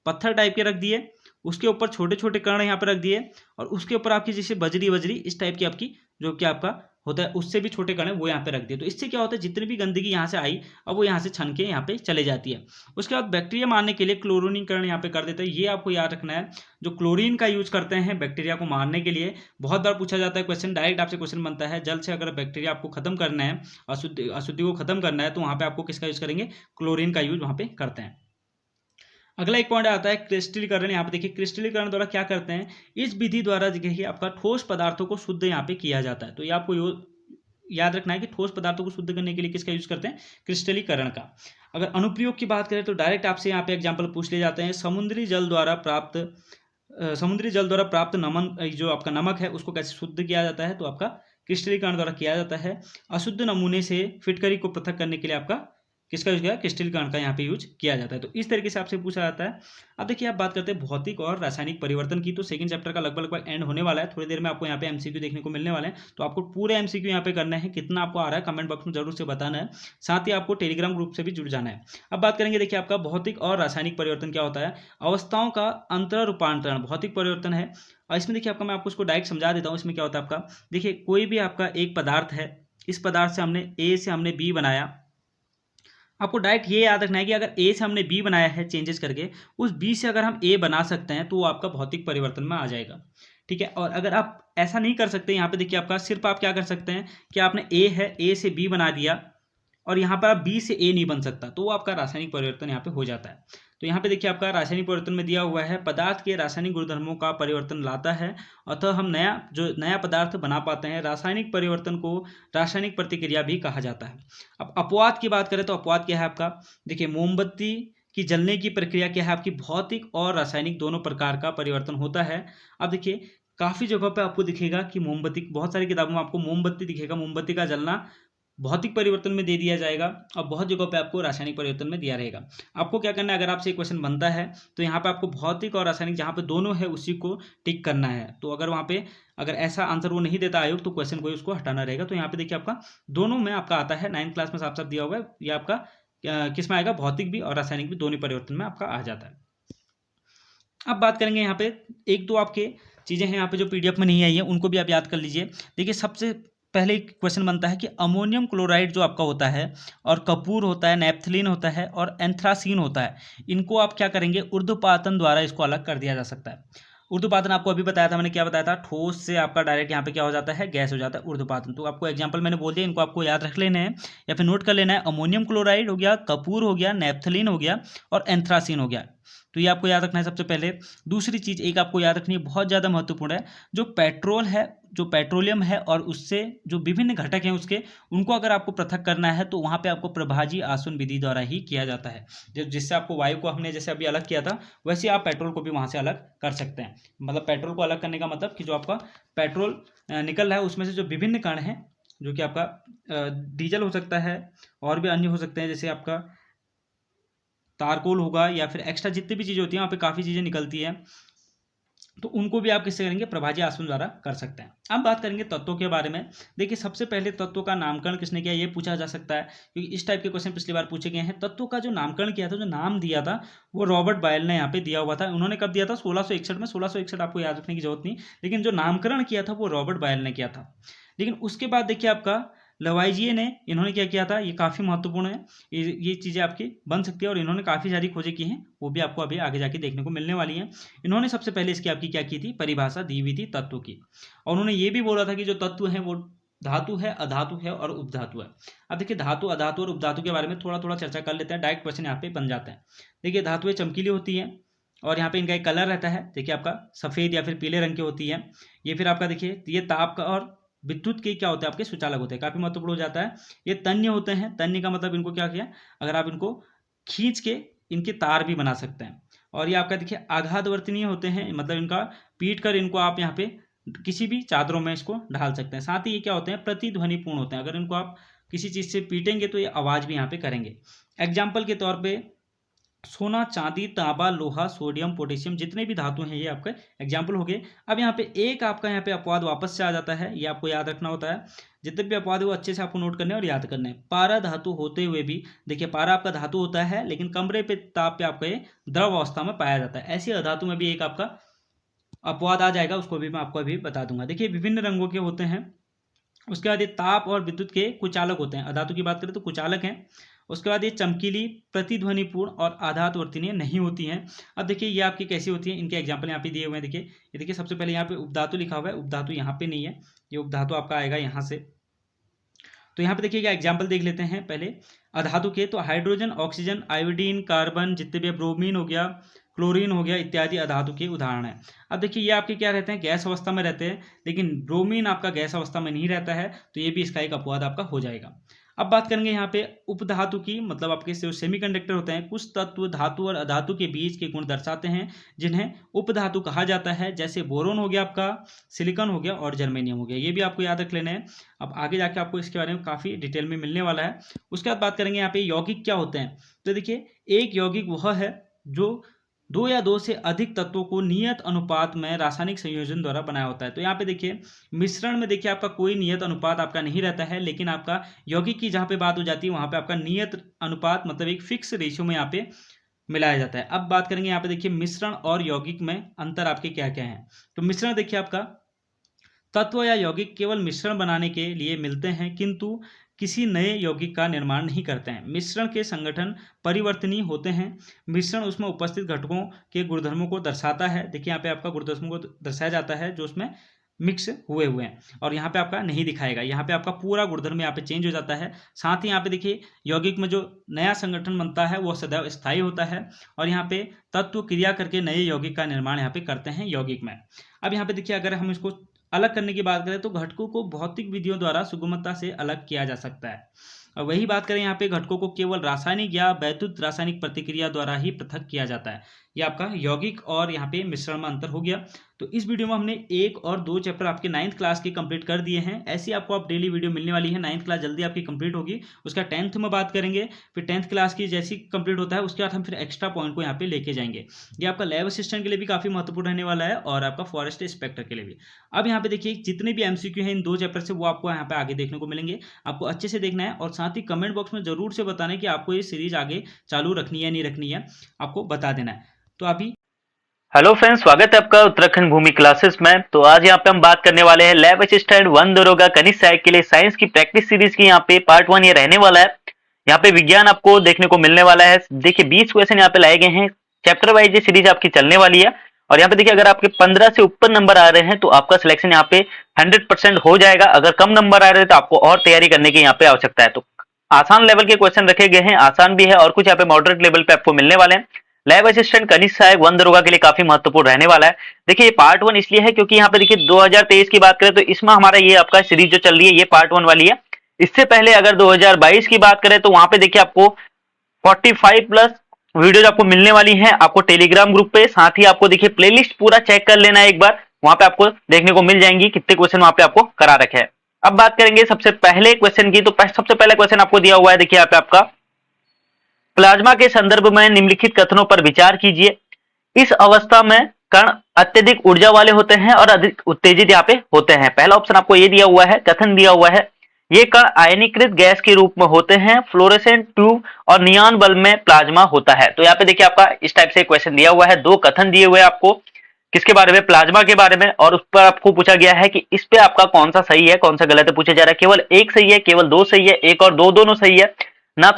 पत्थर टाइप के रख दिए, उसके ऊपर छोटे छोटे कण यहाँ पर रख दिए और उसके ऊपर आपकी जैसे बजरी वजरी इस टाइप की आपकी जो कि आपका होता है उससे भी छोटे कण है वो यहाँ पे रख दिए। तो इससे क्या होता है, जितनी भी गंदगी यहाँ से आई अब वो यहाँ से छन के यहाँ पे चले जाती है। उसके बाद बैक्टीरिया मारने के लिए क्लोरीनीकरण यहाँ पे कर देते हैं। ये आपको याद रखना है, जो क्लोरीन का यूज करते हैं बैक्टीरिया को मारने के लिए। बहुत बार पूछा जाता है क्वेश्चन, डायरेक्ट आपसे क्वेश्चन बनता है, जल से अगर बैक्टीरिया आपको खत्म करना है, अशुद्धि को खत्म करना है, तो वहाँ पे आपको किसका यूज करेंगे, क्लोरीन का यूज वहाँ पे करते हैं। अगला एक पॉइंट आता है क्रिस्टलीकरण। यहाँ पे देखिए क्रिस्टलीकरण द्वारा क्या करते हैं, इस विधि द्वारा देखिए आपका ठोस पदार्थों को शुद्ध यहाँ पे किया जाता है। तो ये आपको याद रखना है कि ठोस पदार्थों को शुद्ध करने के लिए किसका यूज करते हैं, क्रिस्टलीकरण का। अगर अनुप्रयोग की बात करें तो डायरेक्ट आपसे यहाँ पे एग्जाम्पल पूछ ले जाते हैं, समुद्री जल द्वारा प्राप्त नमन, जो आपका नमक है उसको कैसे शुद्ध किया जाता है, तो आपका क्रिस्टलीकरण द्वारा किया जाता है। अशुद्ध नमूने से फिटकरी को पृथक करने के लिए आपका किसका यूज किया, क्रिस्टलीकरण का यहाँ पे यूज किया जाता है। तो इस तरीके से आपसे पूछा जाता है। अब देखिए आप बात करते हैं भौतिक और रासायनिक परिवर्तन की, तो सेकंड चैप्टर का लगभग एंड होने वाला है, थोड़ी देर में आपको यहाँ पे एमसीक्यू देखने को मिलने वाले हैं। तो आपको पूरे एमसीक्यू यहाँ पे करना है, कितना आपको आ रहा है कमेंट बॉक्स में जरूर से बताना है, साथ ही आपको टेलीग्राम ग्रुप से भी जुड़ जाना है। अब बात करेंगे देखिए आपका भौतिक और रासायनिक परिवर्तन क्या होता है, अवस्थाओं का अंतर रूपांतरण भौतिक परिवर्तन है। और इसमें देखिए आपका मैं आपको उसको डायरेक्ट समझा देता हूँ। इसमें क्या होता है आपका, देखिए कोई भी आपका एक पदार्थ है, इस पदार्थ से हमने ए से हमने बी बनाया। आपको डायरेक्ट ये याद रखना है कि अगर ए से हमने बी बनाया है चेंजेस करके, उस बी से अगर हम ए बना सकते हैं तो वो आपका भौतिक परिवर्तन में आ जाएगा। ठीक है, और अगर आप ऐसा नहीं कर सकते, यहाँ पे देखिए आपका सिर्फ आप क्या कर सकते हैं कि आपने ए है, ए से बी बना दिया और यहाँ पर आप बी से ए नहीं बन सकता, तो वो आपका रासायनिक परिवर्तन यहाँ पे हो जाता है। तो यहाँ पे देखिए आपका रासायनिक परिवर्तन में दिया हुआ है, पदार्थ के रासायनिक गुणधर्मों का परिवर्तन लाता है, अतः हम नया पदार्थ बना पाते हैं। रासायनिक परिवर्तन को रासायनिक प्रतिक्रिया भी कहा जाता है। अब अपवाद की बात करें तो अपवाद क्या है आपका, देखिए मोमबत्ती की जलने की प्रक्रिया क्या है आपकी, भौतिक और रासायनिक दोनों प्रकार का परिवर्तन होता है। अब देखिए काफ़ी जगहों पे आपको दिखेगा कि मोमबत्ती, बहुत सारी किताबों में आपको मोमबत्ती दिखेगा, मोमबत्ती का जलना भौतिक परिवर्तन में दे दिया जाएगा और बहुत जगहों पे आपको रासायनिक परिवर्तन में दिया रहेगा। आपको क्या करना है, अगर आपसे क्वेश्चन बनता है तो यहाँ पे आपको भौतिक और रासायनिक जहाँ पे दोनों है उसी को टिक करना है। तो अगर वहाँ पे अगर ऐसा आंसर वो नहीं देता आयोग तो क्वेश्चन को उसको हटाना रहेगा। तो यहाँ पे देखिए आपका दोनों में आपका आता है, 9th क्लास में साफ साफ दिया हुआ है, ये आपका किस में आएगा, भौतिक भी और रासायनिक भी दोनों परिवर्तन में आपका आ जाता है। अब बात करेंगे यहाँ पे एक दो आपके चीज़ें हैं यहाँ पे जो पीडीएफ में नहीं आई है, उनको भी आप याद कर लीजिए। देखिए सबसे पहले क्वेश्चन बनता है कि अमोनियम क्लोराइड जो आपका होता है और कपूर होता है, नैप्थलीन होता है और एंथ्रासीन होता है, इनको आप क्या करेंगे, ऊर्ध्वपातन द्वारा इसको अलग कर दिया जा सकता है। ऊर्ध्वपातन आपको अभी बताया था मैंने, क्या बताया था, ठोस से आपका डायरेक्ट यहाँ पे क्या हो जाता है, गैस हो जाता है, ऊर्ध्वपातन। तो आपको एग्जांपल मैंने बोल दिया, इनको आपको याद रख लेने हैं या फिर नोट कर लेना है। अमोनियम क्लोराइड हो गया, कपूर हो गया, नैप्थलीन हो गया और एंथ्रासीन हो गया। तो ये आपको याद रखना है सबसे पहले। दूसरी चीज़ एक आपको याद रखनी है, बहुत ज़्यादा महत्वपूर्ण है, जो पेट्रोल है, जो पेट्रोलियम है और उससे जो विभिन्न घटक हैं उसके, उनको अगर आपको पृथक करना है तो वहाँ पे आपको प्रभाजी आसवन विधि द्वारा ही किया जाता है। जिससे आपको वायु को हमने जैसे अभी अलग किया था, वैसे आप पेट्रोल को भी वहाँ से अलग कर सकते हैं। मतलब पेट्रोल को अलग करने का मतलब कि जो आपका पेट्रोल निकल रहा है उसमें से जो विभिन्न कण हैं, जो कि आपका डीजल हो सकता है और भी अन्य हो सकते हैं, जैसे आपका तारकोल होगा या फिर एक्स्ट्रा जितनी भी चीज़ें होती हैं, वहाँ पे काफ़ी चीज़ें निकलती हैं, तो उनको भी आप किससे करेंगे, प्रभाजी आसवन द्वारा कर सकते हैं। अब बात करेंगे तत्वों के बारे में। देखिए सबसे पहले तत्वों का नामकरण किसने किया, ये पूछा जा सकता है, क्योंकि इस टाइप के क्वेश्चन पिछली बार पूछे गए हैं। तत्वों का जो नामकरण किया था, जो नाम दिया था, वो रॉबर्ट बायल ने यहाँ पे दिया हुआ था। उन्होंने कब दिया था, 1661 में। 1661 आपको याद रखने की जरूरत नहीं, लेकिन जो नामकरण किया था वो रॉबर्ट बायल ने किया था। लेकिन उसके बाद देखिए आपका लवाइजिए ने, इन्होंने क्या किया था, ये काफ़ी महत्वपूर्ण है, ये चीज़ें आपकी बन सकती है और इन्होंने काफ़ी सारी खोजें की हैं, वो भी आपको अभी आगे जाके देखने को मिलने वाली हैं। इन्होंने सबसे पहले इसकी आपकी क्या की थी, परिभाषा दी हुई थी तत्व की, और उन्होंने ये भी बोला था कि जो तत्व हैं वो धातु है, अधातु है और उपधातु है। अब देखिए धातु, अधातु और उपधातु के बारे में थोड़ा थोड़ा चर्चा कर लेते हैं, डायरेक्ट क्वेश्चन यहाँ पे बन जाते हैं। देखिए धातुएं चमकीली होती हैं और यहाँ पे इनका एक कलर रहता है, देखिए आपका सफ़ेद या फिर पीले रंग की होती है। ये फिर आपका देखिए ये ताप का और विद्युत के क्या होते हैं, आपके सुचालक होते हैं, काफी महत्वपूर्ण हो जाता है। ये तन्य होते हैं, तन्य का मतलब इनको क्या किया, अगर आप इनको खींच के इनके तार भी बना सकते हैं। और ये आपका देखिए आघातवर्तनीय होते हैं, मतलब इनका पीट कर इनको आप यहाँ पे किसी भी चादरों में इसको ढाल सकते हैं। साथ ही ये क्या होते हैं, प्रतिध्वनिपूर्ण होते हैं, अगर इनको आप किसी चीज से पीटेंगे तो ये आवाज भी यहाँ पे करेंगे। एग्जाम्पल के तौर पर सोना, चांदी, तांबा, लोहा, सोडियम, पोटेशियम, जितने भी धातु हैं ये आपके एग्जाम्पल हो गए। अब यहाँ पे एक आपका यहाँ पे अपवाद वापस से आ जाता है, ये आपको याद रखना होता है। जितने भी अपवाद है वो अच्छे से आपको नोट करने और याद करने हैं। पारा धातु होते हुए भी, देखिए पारा आपका धातु होता है लेकिन कमरे पे ताप पे आपका ये द्रव अवस्था में पाया जाता है। ऐसी अधातु में भी एक आपका अपवाद आ जाएगा, उसको भी मैं आपको अभी बता दूंगा। देखिए विभिन्न रंगों के होते हैं। उसके बाद ये ताप और विद्युत के कुचालक होते हैं। अधातु की बात करें तो कुचालक हैं। उसके बाद ये चमकीली, प्रतिध्वनिपूर्ण और आधातुवर्तनीय नहीं होती हैं। अब देखिए ये आपकी कैसी होती है, इनके एग्जाम्पल यहाँ पे दिए हुए हैं। देखिए ये देखिए सबसे पहले यहाँ पे उपधातु लिखा हुआ है, उपधातु यहाँ पे नहीं है, ये उपधातु आपका आएगा यहाँ से। तो यहाँ पे देखिएगा एग्जाम्पल देख लेते हैं पहले अधातु के। तो हाइड्रोजन, ऑक्सीजन, आयोडीन, कार्बन, जितने भी ब्रोमीन हो गया, क्लोरीन हो गया इत्यादि अधातु के उदाहरण हैं। अब देखिए ये आपके क्या रहते हैं, गैस अवस्था में रहते हैं, लेकिन ब्रोमीन आपका गैस अवस्था में नहीं रहता है, तो ये भी इसका एक अपवाद आपका हो जाएगा। अब बात करेंगे यहाँ पे उपधातु की, मतलब आपके जो सेमीकंडक्टर होते हैं, कुछ तत्व धातु और अधातु के बीच के गुण दर्शाते हैं जिन्हें उपधातु कहा जाता है। जैसे बोरोन हो गया आपका, सिलिकॉन हो गया और जर्मेनियम हो गया, ये भी आपको याद रख लेना है। अब आगे जाके आपको इसके बारे में काफ़ी डिटेल में मिलने वाला है। उसके बाद बात करेंगे यहाँ पे यौगिक क्या होते हैं। तो देखिए एक यौगिक वह है जो दो या दो से अधिक तत्वों को नियत अनुपात में रासायनिक संयोजन द्वारा बनाया होता है। तो यहाँ पे देखिए मिश्रण में देखिए आपका कोई नियत अनुपात आपका नहीं रहता है, लेकिन आपका यौगिक की जहाँ पे बात हो जाती है वहाँ पे आपका नियत अनुपात मतलब एक फिक्स रेशियो में यहाँ पे मिलाया जाता है। अब बात करेंगे यहाँ पे देखिए मिश्रण और यौगिक में अंतर आपके क्या क्या है। तो मिश्रण देखिए आपका तत्व या यौगिक केवल मिश्रण बनाने के लिए मिलते हैं किंतु किसी नए यौगिक का निर्माण नहीं करते हैं। मिश्रण के संगठन परिवर्तनीय होते हैं। मिश्रण उसमें उपस्थित घटकों के गुणधर्मों को दर्शाता है। देखिए यहाँ पे आपका गुणधर्मों को दर्शाया जाता है जो उसमें मिक्स हुए हुए हैं, और यहाँ पे आपका नहीं दिखाएगा, यहाँ पे आपका पूरा गुणधर्म यहाँ पे चेंज हो जाता है। साथ ही यहाँ पे देखिए यौगिक में जो नया संगठन बनता है वो सदैव स्थायी होता है, और यहाँ पे तत्व क्रिया करके नए यौगिक का निर्माण यहाँ पे करते हैं यौगिक में। अब यहाँ पे देखिए अगर हम इसको अलग करने की बात करें तो घटकों को भौतिक विधियों द्वारा सुगमता से अलग किया जा सकता है। और वही बात करें यहाँ पे घटकों को केवल रासायनिक या वैद्युत रासायनिक प्रतिक्रिया द्वारा ही पृथक किया जाता है। ये आपका यौगिक और यहाँ पे मिश्रण में अंतर हो गया। तो इस वीडियो में हमने 1 और 2 चैप्टर आपके 9th क्लास के कंप्लीट कर दिए हैं। ऐसी आपको आप डेली वीडियो मिलने वाली है। 9th क्लास जल्दी आपकी कंप्लीट होगी, उसका 10th में बात करेंगे। फिर 10th क्लास की जैसी कंप्लीट होता है उसके बाद हम फिर एक्स्ट्रा पॉइंट को यहाँ पे लेके जाएंगे। ये आपका लैब असिस्टेंट के लिए भी काफी महत्वपूर्ण रहने वाला है और आपका फॉरेस्ट इंस्पेक्टर के लिए भी। अब यहाँ पे देखिए जितने भी MCQ हैं इन 2 चैप्टर से वो आपको यहाँ पे आगे देखने को मिलेंगे। आपको अच्छे से देखना है और साथ ही कमेंट बॉक्स में जरूर से बताना है कि आपको ये सीरीज आगे चालू रखनी है नहीं रखनी है, आपको बता देना है। तो अभी हेलो फ्रेंड्स, स्वागत है आपका उत्तराखंड भूमि क्लासेस में। तो आज यहाँ पे हम बात करने वाले हैं लैब असिस्टेंट 1 दरोगा कनिष्ठ सहायक के लिए साइंस की प्रैक्टिस सीरीज की यहाँ पे पार्ट 1 ये रहने वाला है। यहाँ पे विज्ञान आपको देखने को मिलने वाला है। देखिए 20 क्वेश्चन यहाँ पे लाए गए हैं, चैप्टर वाइज ये सीरीज आपकी चलने वाली है। और यहाँ पे देखिए अगर आपके 15 से ऊपर नंबर आ रहे हैं तो आपका सिलेक्शन यहाँ पे 100% हो जाएगा। अगर कम नंबर आ रहे हैं तो आपको और तैयारी करने की यहाँ पे आवश्यकता है। तो आसान लेवल के क्वेश्चन रखे गए हैं, आसान भी है और कुछ यहाँ पे मॉडरेट लेवल पे आपको मिलने वाले हैं। लैब असिस्टेंट कनिष्ठ सहायक 1 दरोगा के लिए काफी महत्वपूर्ण रहने वाला है। देखिए ये पार्ट 1 इसलिए है क्योंकि यहाँ पे देखिए 2023 की बात करें तो इसमें हमारा ये आपका सीरीज जो चल रही है ये पार्ट 1 वाली है। इससे पहले अगर 2022 की बात करें तो वहां पे देखिए आपको 45 प्लस वीडियोज आपको मिलने वाली हैं आपको टेलीग्राम ग्रुप पे। साथ ही आपको देखिए प्लेलिस्ट पूरा चेक कर लेना है एक बार, वहां पे आपको देखने को मिल जाएंगी कितने क्वेश्चन वहां पे आपको करा रखे हैं। अब बात करेंगे सबसे पहले क्वेश्चन की। तो सबसे पहला क्वेश्चन आपको दिया हुआ है, देखिए यहाँ पे आपका प्लाज्मा के संदर्भ में निम्नलिखित कथनों पर विचार कीजिए। इस अवस्था में कण अत्यधिक ऊर्जा वाले होते हैं और अधिक उत्तेजित यहाँ पे होते हैं। पहला ऑप्शन आपको ये दिया हुआ है, कथन दिया हुआ है, ये कण आयनीकृत गैस के रूप में होते हैं, फ्लोरेसेंट ट्यूब और नियॉन बल्ब में प्लाज्मा होता है। तो यहाँ पे देखिए आपका इस टाइप से क्वेश्चन दिया हुआ है, 2 कथन दिए हुए हैं आपको किसके बारे में, प्लाज्मा के बारे में, और उस पर आपको पूछा गया है कि इस पे आपका कौन सा सही है कौन सा गलत है पूछा जा रहा है। केवल एक सही है, केवल 2 सही है, एक और 2 दोनों सही है, ना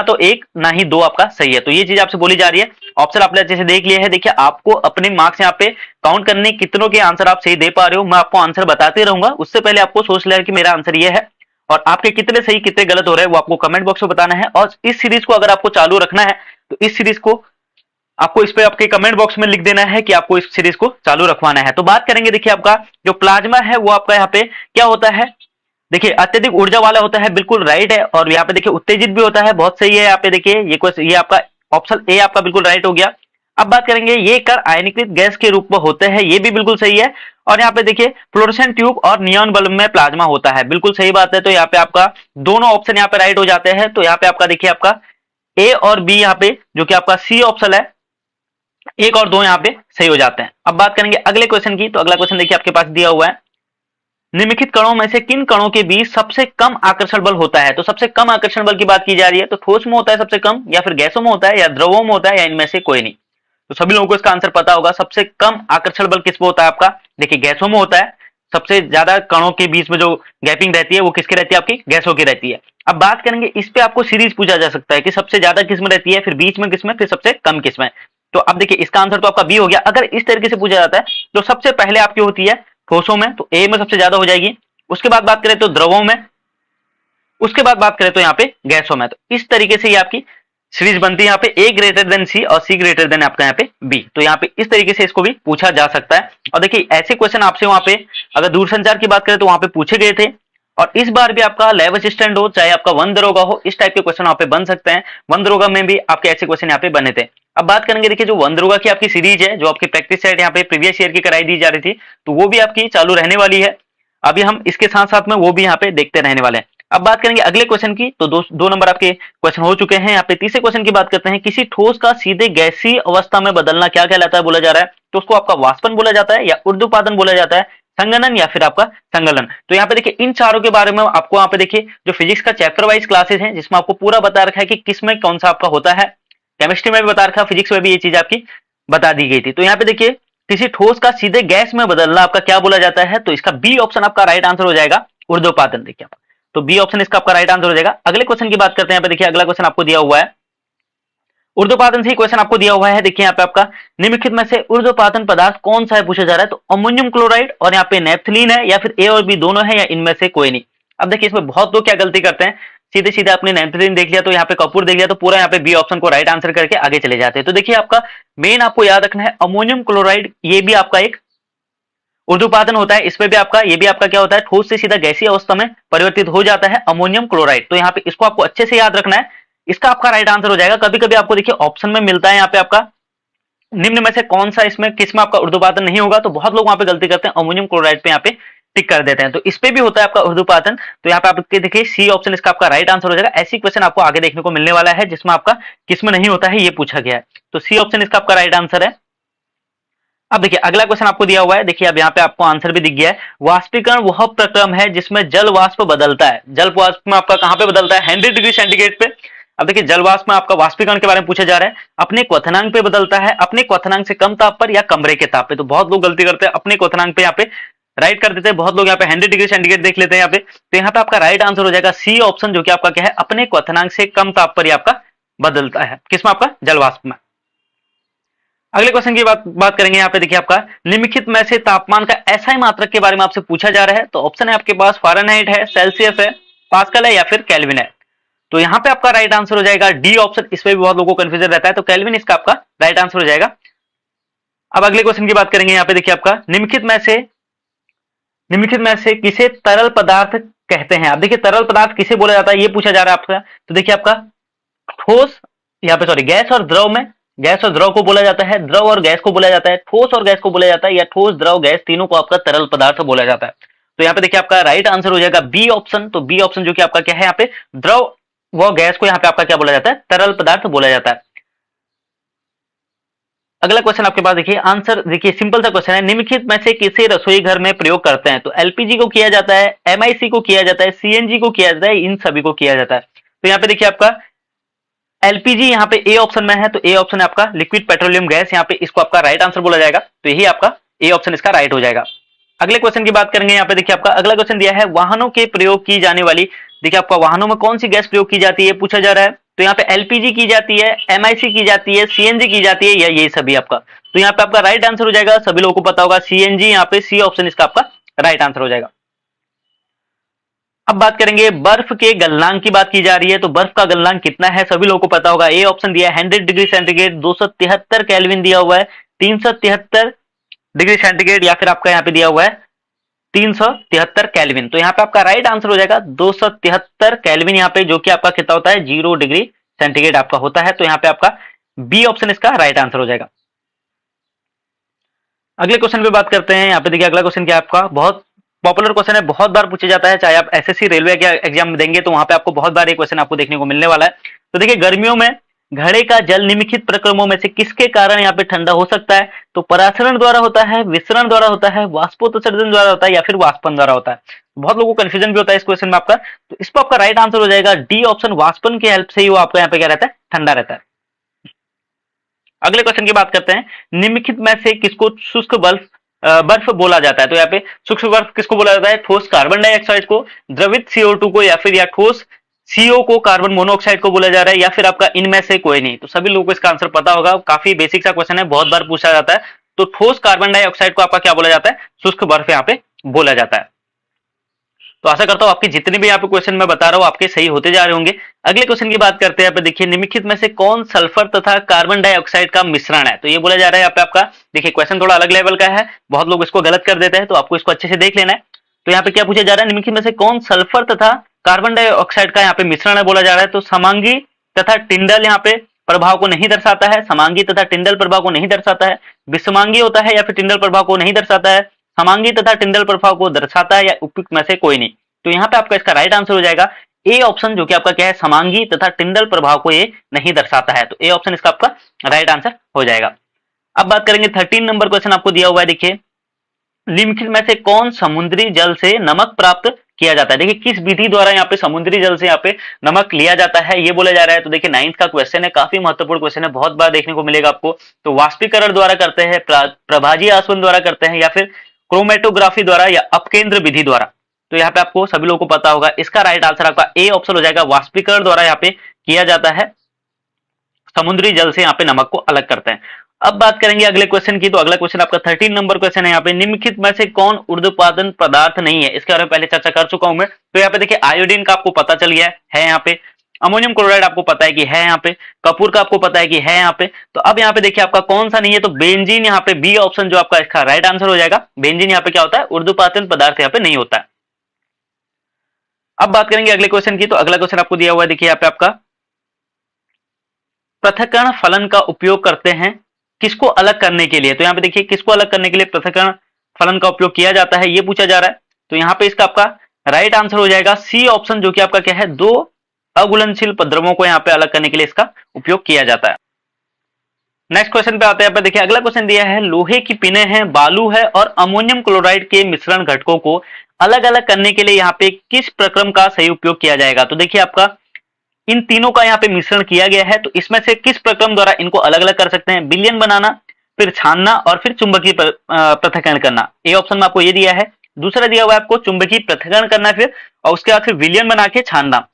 तो एक ना ही 2 आपका सही है। तो ये चीज आपसे बोली जा रही है। ऑप्शन आपने अच्छे से देख लिया है। देखिए आपको अपने मार्क्स यहाँ पे काउंट करने कितनों के आंसर आप सही दे पा रहे हो, मैं आपको आंसर बताते रहूंगा। उससे पहले आपको सोच लेना कि मेरा आंसर ये है, और आपके कितने सही कितने गलत हो रहे हैं वो आपको कमेंट बॉक्स में बताना है। और इस सीरीज को अगर आपको चालू रखना है तो इस सीरीज को आपको इस पे आपके कमेंट बॉक्स में लिख देना है कि आपको इस सीरीज को चालू रखवाना है। तो बात करेंगे, देखिए आपका जो प्लाज्मा है वो आपका यहाँ पे क्या होता है, देखिए अत्यधिक ऊर्जा वाला होता है, बिल्कुल राइट है। और यहाँ पे देखिए उत्तेजित भी होता है, बहुत सही है। यहाँ पे देखिए ये आपका ऑप्शन ए आपका बिल्कुल राइट हो गया। अब बात करेंगे, ये कण आयनीकृत गैस के रूप में होते हैं, ये भी बिल्कुल सही है। और यहाँ पे देखिए फ्लोरेसेंट ट्यूब और नियॉन बल्ब में प्लाज्मा होता है, बिल्कुल सही बात है। तो यहाँ पे आपका दोनों ऑप्शन यहाँ पे राइट हो जाते हैं। तो यहाँ पे आपका देखिए आपका ए और बी यहाँ पे जो कि आपका सी ऑप्शन है, 1 और 2 यहाँ पे सही हो जाते हैं। अब बात करेंगे अगले क्वेश्चन की, तो अगला क्वेश्चन देखिए आपके पास दिया हुआ है, निम्नलिखित कणों में से किन कणों के बीच सबसे कम आकर्षण बल होता है। तो सबसे कम आकर्षण बल की बात की जा रही है, तो ठोस में होता है सबसे कम, या फिर गैसों में होता है, या द्रवों में होता है, या इनमें से कोई नहीं। तो सभी लोगों को इसका आंसर पता होगा, सबसे कम आकर्षण बल किस पे होता है आपका, देखिए गैसों में होता है। सबसे ज्यादा कणों के बीच में जो गैपिंग रहती है वो किसकी रहती है, आपकी गैसों की रहती है। अब बात करेंगे इस पे, आपको सीरीज पूछा जा सकता है कि सबसे ज्यादा किस में रहती है, फिर बीच में किस में, फिर सबसे कम किस में। तो अब देखिए इसका आंसर तो आपका बी हो गया। अगर इस तरीके से पूछा जाता है तो सबसे पहले आपकी होती है ठोसों में, तो ए में सबसे ज्यादा हो जाएगी। उसके बाद बात करें तो द्रवों में, उसके बाद बात करें तो यहाँ पे गैसों में। तो इस तरीके से ये आपकी सीरीज बनती है, यहाँ पे ए ग्रेटर देन सी और सी ग्रेटर देन आपका यहाँ पे बी। तो यहाँ पे इस तरीके से इसको भी पूछा जा सकता है। और देखिए ऐसे क्वेश्चन आपसे वहां पे अगर दूरसंचार की बात करें तो वहां पे पूछे गए थे, और इस बार भी आपका लैब असिस्टेंट हो चाहे आपका वन दरोगा हो, इस टाइप के क्वेश्चन वहां पे बन सकते हैं। वन दरोगा में भी आपके ऐसे क्वेश्चन यहाँ पे बने थे। अब बात करेंगे, देखिए जो वन दरोगा की आपकी सीरीज है, जो आपकी प्रैक्टिस सेट यहाँ पे प्रीवियस ईयर की कराई दी जा रही थी, तो वो भी आपकी चालू रहने वाली है। अभी हम इसके साथ साथ में वो भी यहाँ पे देखते रहने वाले हैं। अब बात करेंगे अगले क्वेश्चन की, तो दो नंबर आपके क्वेश्चन हो चुके हैं। यहाँ पे तीसरे क्वेश्चन की बात करते हैं, किसी ठोस का सीधे गैसीय अवस्था में बदलना क्या कहलाता है, बोला जा रहा है। तो उसको आपका वाष्पन बोला जाता है, या ऊर्ध्वपातन बोला जाता है, संघनन, या फिर आपका संगलन। तो यहाँ पे देखिए इन चारों के बारे में आपको यहाँ पे देखिए जो फिजिक्स का चैप्टर वाइज क्लासेस हैं, जिसमें आपको पूरा बता रखा है कि किस में कौन सा आपका होता है। केमिस्ट्री में भी बता रखा है, फिजिक्स में भी ये चीज आपकी बता दी गई थी। तो यहाँ पे देखिए किसी ठोस का सीधे गैस में बदलना आपका क्या बोला जाता है, तो इसका बी ऑप्शन आपका राइट आंसर हो जाएगा, ऊर्ध्वपातन। देखिए तो बी ऑप्शन इसका आपका राइट आंसर हो जाएगा। अगले क्वेश्चन की बात करते हैं। यहाँ पे देखिए अगला क्वेश्चन आपको दिया हुआ है, ऊर्ध्वपातन से ही क्वेश्चन आपको दिया हुआ है। देखिए यहाँ पे आपका निम्नलिखित में से ऊर्ध्वपातन पदार्थ कौन सा है पूछा जा रहा है। तो अमोनियम क्लोराइड और यहाँ पे नेफ्थलीन है, या फिर ए और बी दोनों है, या इनमें से कोई नहीं। अब देखिए इसमें बहुत लोग क्या गलती करते हैं, सीधे सीधे आपने नेफ्थलीन देख लिया, तो यहाँ पे कपूर देख लिया, तो पूरा यहाँ पे बी ऑप्शन को राइट आंसर करके आगे चले जाते हैं। तो देखिए आपका मेन आपको याद रखना है अमोनियम क्लोराइड, ये भी आपका एक ऊर्ध्वपातन होता है। इसमें भी आपका ये भी आपका क्या होता है, ठोस से सीधा गैसीय अवस्था में परिवर्तित हो जाता है अमोनियम क्लोराइड। तो यहाँ पे इसको आपको अच्छे से याद रखना है, इसका आपका राइट आंसर हो जाएगा। कभी कभी आपको देखिए ऑप्शन में मिलता है यहाँ पे आपका निम्न में से कौन सा, इसमें किस में आपका ऊर्ध्वपातन नहीं होगा, तो बहुत लोग वहां पे गलती करते हैं, अमोनियम क्लोराइड पे यहाँ पे टिक कर देते हैं। तो इस पे भी होता है आपका ऊर्ध्वपातन। तो यहाँ पे आप देखिए सी ऑप्शन इसका आपका राइट आंसर हो जाएगा। ऐसी क्वेश्चन आपको आगे देखने को मिलने वाला है जिसमें आपका किसमें नहीं होता है ये पूछा गया है। तो सी ऑप्शन इसका आपका राइट आंसर है। अब देखिए अगला क्वेश्चन आपको दिया हुआ है, देखिए अब यहाँ पे आपको आंसर भी दिख गया है। वाष्पीकरण वह प्रक्रम है जिसमें जल वाष्प बदलता है। जल वाष्प में आपका कहां पे बदलता है, 100 डिग्री सेंटीग्रेड पे। अब देखिए जल वाष्प में आपका वाष्पीकरण के बारे में पूछा जा रहा है, अपने क्वथनांक पे बदलता है, अपने क्वथनांक से कम ताप पर, या कमरे के ताप पे। तो बहुत लोग गलती करते हैं, अपने क्वथनांक पे यहाँ पे राइट कर देते हैं। बहुत लोग यहाँ पे 100 डिग्री सेंटीग्रेड देख लेते हैं यहाँ पे। तो यहाँ पे आपका राइट आंसर हो जाएगा सी ऑप्शन, जो कि आपका क्या है, अपने क्वथनांक से कम ताप पर ही आपका बदलता है। किसमें, आपका जल वाष्प में। अगले क्वेश्चन की बात करेंगे। यहाँ पे देखिए आपका निम्नलिखित में से तापमान का एसआई मात्रक के बारे में आपसे पूछा जा रहा है। तो ऑप्शन है आपके पास फारेनहाइट है, सेल्सियस है, पास्कल है, या फिर केल्विन है। तो यहाँ पे आपका राइट आंसर हो जाएगा डी ऑप्शन। इसमें भी बहुत लोगों को कंफ्यूजन रहता है, तो केल्विन इसका आपका राइट आंसर हो जाएगा। अब अगले क्वेश्चन की बात करेंगे। यहाँ पे देखिए आपका निम्नलिखित में से किसे तरल पदार्थ कहते हैं। अब देखिए तरल पदार्थ किसे बोला जाता है ये पूछा जा रहा है आपका। तो देखिए आपका ठोस, यहाँ पे सॉरी गैस और द्रव में, गैस और द्रव को बोला जाता है, द्रव और गैस को बोला जाता है, ठोस और गैस को बोला जाता है, या ठोस द्रव गैस तीनों को आपका तरल पदार्थ बोला जाता है। तो यहाँ पे देखिए आपका राइट आंसर हो जाएगा बी ऑप्शन। तो बी ऑप्शन जो कि आपका क्या है, यहाँ पे द्रव व गैस को यहाँ पे आपका क्या बोला जाता है, तरल पदार्थ बोला जाता है। अगला क्वेश्चन आपके पास देखिए आंसर, देखिए सिंपल सा क्वेश्चन है, निम्नलिखित में से किसे रसोई घर में प्रयोग करते हैं। तो एलपीजी को किया जाता है, एमआईसी को किया जाता है, सीएनजी को किया जाता है, इन सभी को किया जाता है। तो यहाँ पे देखिए आपका एलपीजी यहाँ पे ए ऑप्शन में है, तो ए ऑप्शन है आपका लिक्विड पेट्रोलियम गैस, यहाँ पे इसको आपका राइट आंसर बोला जाएगा। तो यही आपका ए ऑप्शन इसका राइट हो जाएगा। अगले क्वेश्चन की बात करेंगे। यहाँ पे देखिए आपका अगला क्वेश्चन दिया है, वाहनों के प्रयोग की जाने वाली, देखिए आपका वाहनों में कौन सी गैस प्रयोग की जाती है पूछा जा रहा है। तो यहाँ पे एलपीजी की जाती है, एमआईसी की जाती है, सीएनजी की जाती है, या ये सभी आपका। तो यहाँ पे आपका राइट आंसर हो जाएगा, सभी लोगों को पता होगा सीएनजी, यहाँ पे सी ऑप्शन इसका आपका राइट आंसर हो जाएगा। अब बात करेंगे बर्फ के गलनांक की बात की जा रही है। तो बर्फ का गलनांक कितना है सभी लोगों को पता होगा। ए ऑप्शन दिया है 100 डिग्री सेंटीग्रेड, 273 केल्विन दिया हुआ है, 373 डिग्री सेंटीग्रेड, या फिर आपका यहाँ पे दिया हुआ है 373 केल्विन। तो यहाँ पे आपका राइट आंसर हो जाएगा 273 केल्विन, यहाँ पे जो कि आपका कितना होता है 0 डिग्री सेंटीग्रेड आपका होता है। तो यहाँ पे आपका बी ऑप्शन इसका राइट आंसर हो जाएगा। अगले क्वेश्चन पे बात करते हैं। यहाँ पे देखिए अगला क्वेश्चन क्या है आपका, बहुत पॉपुलर क्वेश्चन है, बहुत बार पूछा जाता है, चाहे आप एसएससी रेलवे के एग्जाम में देंगे तो वहां पे आपको बहुत बार ये क्वेश्चन आपको देखने को मिलने वाला है। तो देखिए गर्मियों में घड़े का जल निम्नलिखित प्रक्रमों में से किसके कारण यहाँ पे ठंडा हो सकता है? तो परासरण द्वारा होता है, विसरण द्वारा होता है, वाष्पोत्सर्जन द्वारा होता है या फिर वाष्पन द्वारा होता है। बहुत लोगों को कंफ्यूजन भी होता है इस क्वेश्चन में आपका, तो इस पर आपका राइट आंसर हो जाएगा डी ऑप्शन, वाष्पन की हेल्प से ही वो आपका यहाँ पे क्या रहता है, ठंडा रहता है। अगले क्वेश्चन की बात करते हैं, निम्नलिखित में से किसको शुष्क बर्फ बोला जाता है? तो यहाँ पे शुष्क बर्फ किसको बोला जाता है? ठोस कार्बन डाइऑक्साइड को, द्रवित CO2 को, या फिर या ठोस CO को कार्बन मोनोऑक्साइड को बोला जा रहा है, या फिर आपका इनमें से कोई नहीं। तो सभी लोगों को इसका आंसर पता होगा, काफी बेसिक सा क्वेश्चन है, बहुत बार पूछा जाता है। तो ठोस कार्बन डाइऑक्साइड को आपका क्या बोला जाता है? शुष्क बर्फ यहाँ पे बोला जाता है। तो आशा करता हूं आपके जितने भी यहाँ पे क्वेश्चन मैं बता रहा हूं आपके सही होते जा रहे होंगे। अगले क्वेश्चन की बात करते हैं। यहाँ पे देखिए, निम्नलिखित में से कौन सल्फर तथा कार्बन डाइऑक्साइड का मिश्रण है? तो ये बोला जा रहा है यहाँ पे आपका, देखिए क्वेश्चन थोड़ा अलग लेवल का है, बहुत लोग इसको गलत कर देते हैं, तो आपको इसको अच्छे से देख लेना है। तो यहाँ पे क्या पूछा जा रहा है, निम्नलिखित में से कौन सल्फर तथा कार्बन डाइऑक्साइड का यहाँ पे मिश्रण है बोला जा रहा है? तो समांगी तथा टिंडल यहाँ पे प्रभाव को नहीं दर्शाता है, समांगी तथा टिंडल प्रभाव को नहीं दर्शाता है, विषमांगी होता है या फिर टिंडल प्रभाव को नहीं दर्शाता है, समांगी तथा टिंडल प्रभाव को दर्शाता है, या उपयुक्त में से कोई नहीं। तो यहाँ पे आपका इसका राइट आंसर हो जाएगा ए ऑप्शन, जो कि आपका क्या है, समांगी तथा टिंडल प्रभाव को ये नहीं दर्शाता है। तो ए ऑप्शन इसका आपका राइट आंसर हो जाएगा। अब बात करेंगे 13 नंबर क्वेश्चन आपको दिया हुआ है। देखिए, निम्नलिखित में से कौन समुद्री जल से नमक प्राप्त किया जाता है? देखिए, किस विधि द्वारा यहाँ पे समुद्री जल से यहाँ पे नमक लिया जाता है ये बोला जा रहा है। तो देखिए 9th का क्वेश्चन है, काफी महत्वपूर्ण क्वेश्चन है, बहुत बार देखने को मिलेगा आपको। तो वाष्पीकरण द्वारा करते हैं, प्रभाजी आसवन द्वारा करते हैं, या फिर क्रोमेटोग्राफी द्वारा, या अपकेंद्र विधि द्वारा। तो यहाँ पे आपको सभी लोगों को पता होगा, इसका राइट आंसर आपका ए ऑप्शन हो जाएगा, वाष्पीकरण द्वारा यहाँ पे किया जाता है, समुद्री जल से यहाँ पे नमक को अलग करते हैं। अब बात करेंगे अगले क्वेश्चन की। तो अगला क्वेश्चन आपका 13 नंबर क्वेश्चन है। यहाँ पे निम्नलिखित में से कौन ऊर्ध्वपातन पदार्थ नहीं है? इसके बारे में पहले चर्चा कर चुका हूं मैं। तो यहाँ पे देखिए, आयोडीन का आपको पता चल गया है यहाँ पे, अमोनियम क्लोराइड आपको पता है कि है यहाँ पे, कपूर का आपको पता है कि है यहाँ पे। तो अब यहाँ पे देखिए आपका कौन सा नहीं है? तो बेंजीन यहाँ पे बी ऑप्शन जो आपका इसका राइट आंसर हो जाएगा। बेंजीन यहाँ पे क्या होता है? ऊर्ध्वपातन पदार्थ यहाँ पे नहीं होता है। अब बात करेंगे अगले क्वेश्चन की। तो अगला क्वेश्चन आपको दिया हुआ है, देखिए यहाँ पे आपका, पृथक्करण फलन का उपयोग करते हैं किसको अलग करने के लिए? तो यहाँ पे देखिए, किसको अलग करने के लिए पृथक्करण फलन का उपयोग किया जाता है ये पूछा जा रहा है। तो यहाँ पे इसका आपका राइट आंसर हो जाएगा सी ऑप्शन, जो कि आपका क्या है, दो अघुलनशील द्रव्यों को यहाँ पे अलग करने के लिए इसका उपयोग किया जाता है। नेक्स्ट क्वेश्चन पे आते हैं। पे देखिए, अगला क्वेश्चन दिया है, लोहे की पिने हैं, बालू है और अमोनियम क्लोराइड के मिश्रण घटकों को अलग अलग करने के लिए यहाँ पे किस प्रक्रम का सही उपयोग किया जाएगा? तो देखिए, आपका इन तीनों का यहाँ पे मिश्रण किया गया है, तो इसमें से किस प्रक्रम द्वारा इनको अलग अलग कर सकते हैं? विलयन बनाना, फिर छानना, और फिर चुंबकीय पृथक्करण करना। ए ऑप्शन में आपको ये दिया है। दूसरा दिया हुआ है आपको चुंबकीय पृथक्करण करना, फिर और उसके बाद फिर विलयन बना के छानना।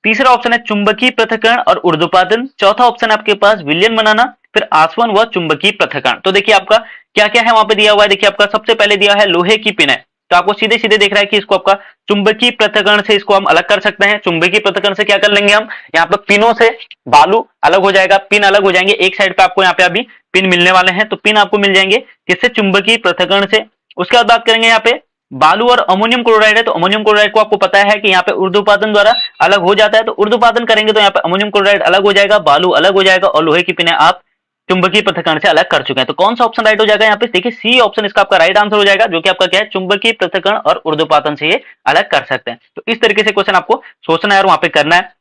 तीसरा ऑप्शन है चुंबकीय पृथक्करण और ऊर्ध्वपातन। चौथा ऑप्शन है आपके पास विलयन बनाना, फिर आसवन व चुंबकीय पृथक्करण। तो देखिए आपका क्या क्या है वहां पे दिया हुआ है। देखिए, आपका सबसे पहले दिया है लोहे की पिन है, तो आपको सीधे सीधे देख रहा है कि इसको आपका चुंबकीय पृथक्करण से इसको हम अलग कर सकते हैं। चुंबकीय पृथक्करण से क्या कर लेंगे हम, यहाँ पे पिनों से बालू अलग हो जाएगा, पिन अलग हो जाएंगे। एक साइड पे आपको यहाँ पे अभी पिन मिलने वाले हैं, तो पिन आपको मिल जाएंगे किससे? चुंबकीय पृथक्करण से। उसके बाद बात करेंगे यहाँ पे बालू और अमोनियम क्लोराइड है, तो अमोनियम क्लोराइड को आपको पता है कि यहाँ पे ऊर्ध्वपातन द्वारा अलग हो जाता है, तो ऊर्ध्वपातन करेंगे तो यहाँ पे अमोनियम क्लोराइड अलग हो जाएगा, बालू अलग हो जाएगा, और लोहे की पिने आप चुंबकीय पृथक्करण से अलग कर चुके हैं। तो कौन सा ऑप्शन राइट हो जाएगा यहाँ पे? देखिए, सी ऑप्शन इसका आपका राइट आंसर हो जाएगा, जो कि आपका क्या है, चुंबकीय पृथक्करण और ऊर्ध्वपातन से ये अलग कर सकते हैं। तो इस तरीके से क्वेश्चन आपको सोचना है और वहां पे करना है।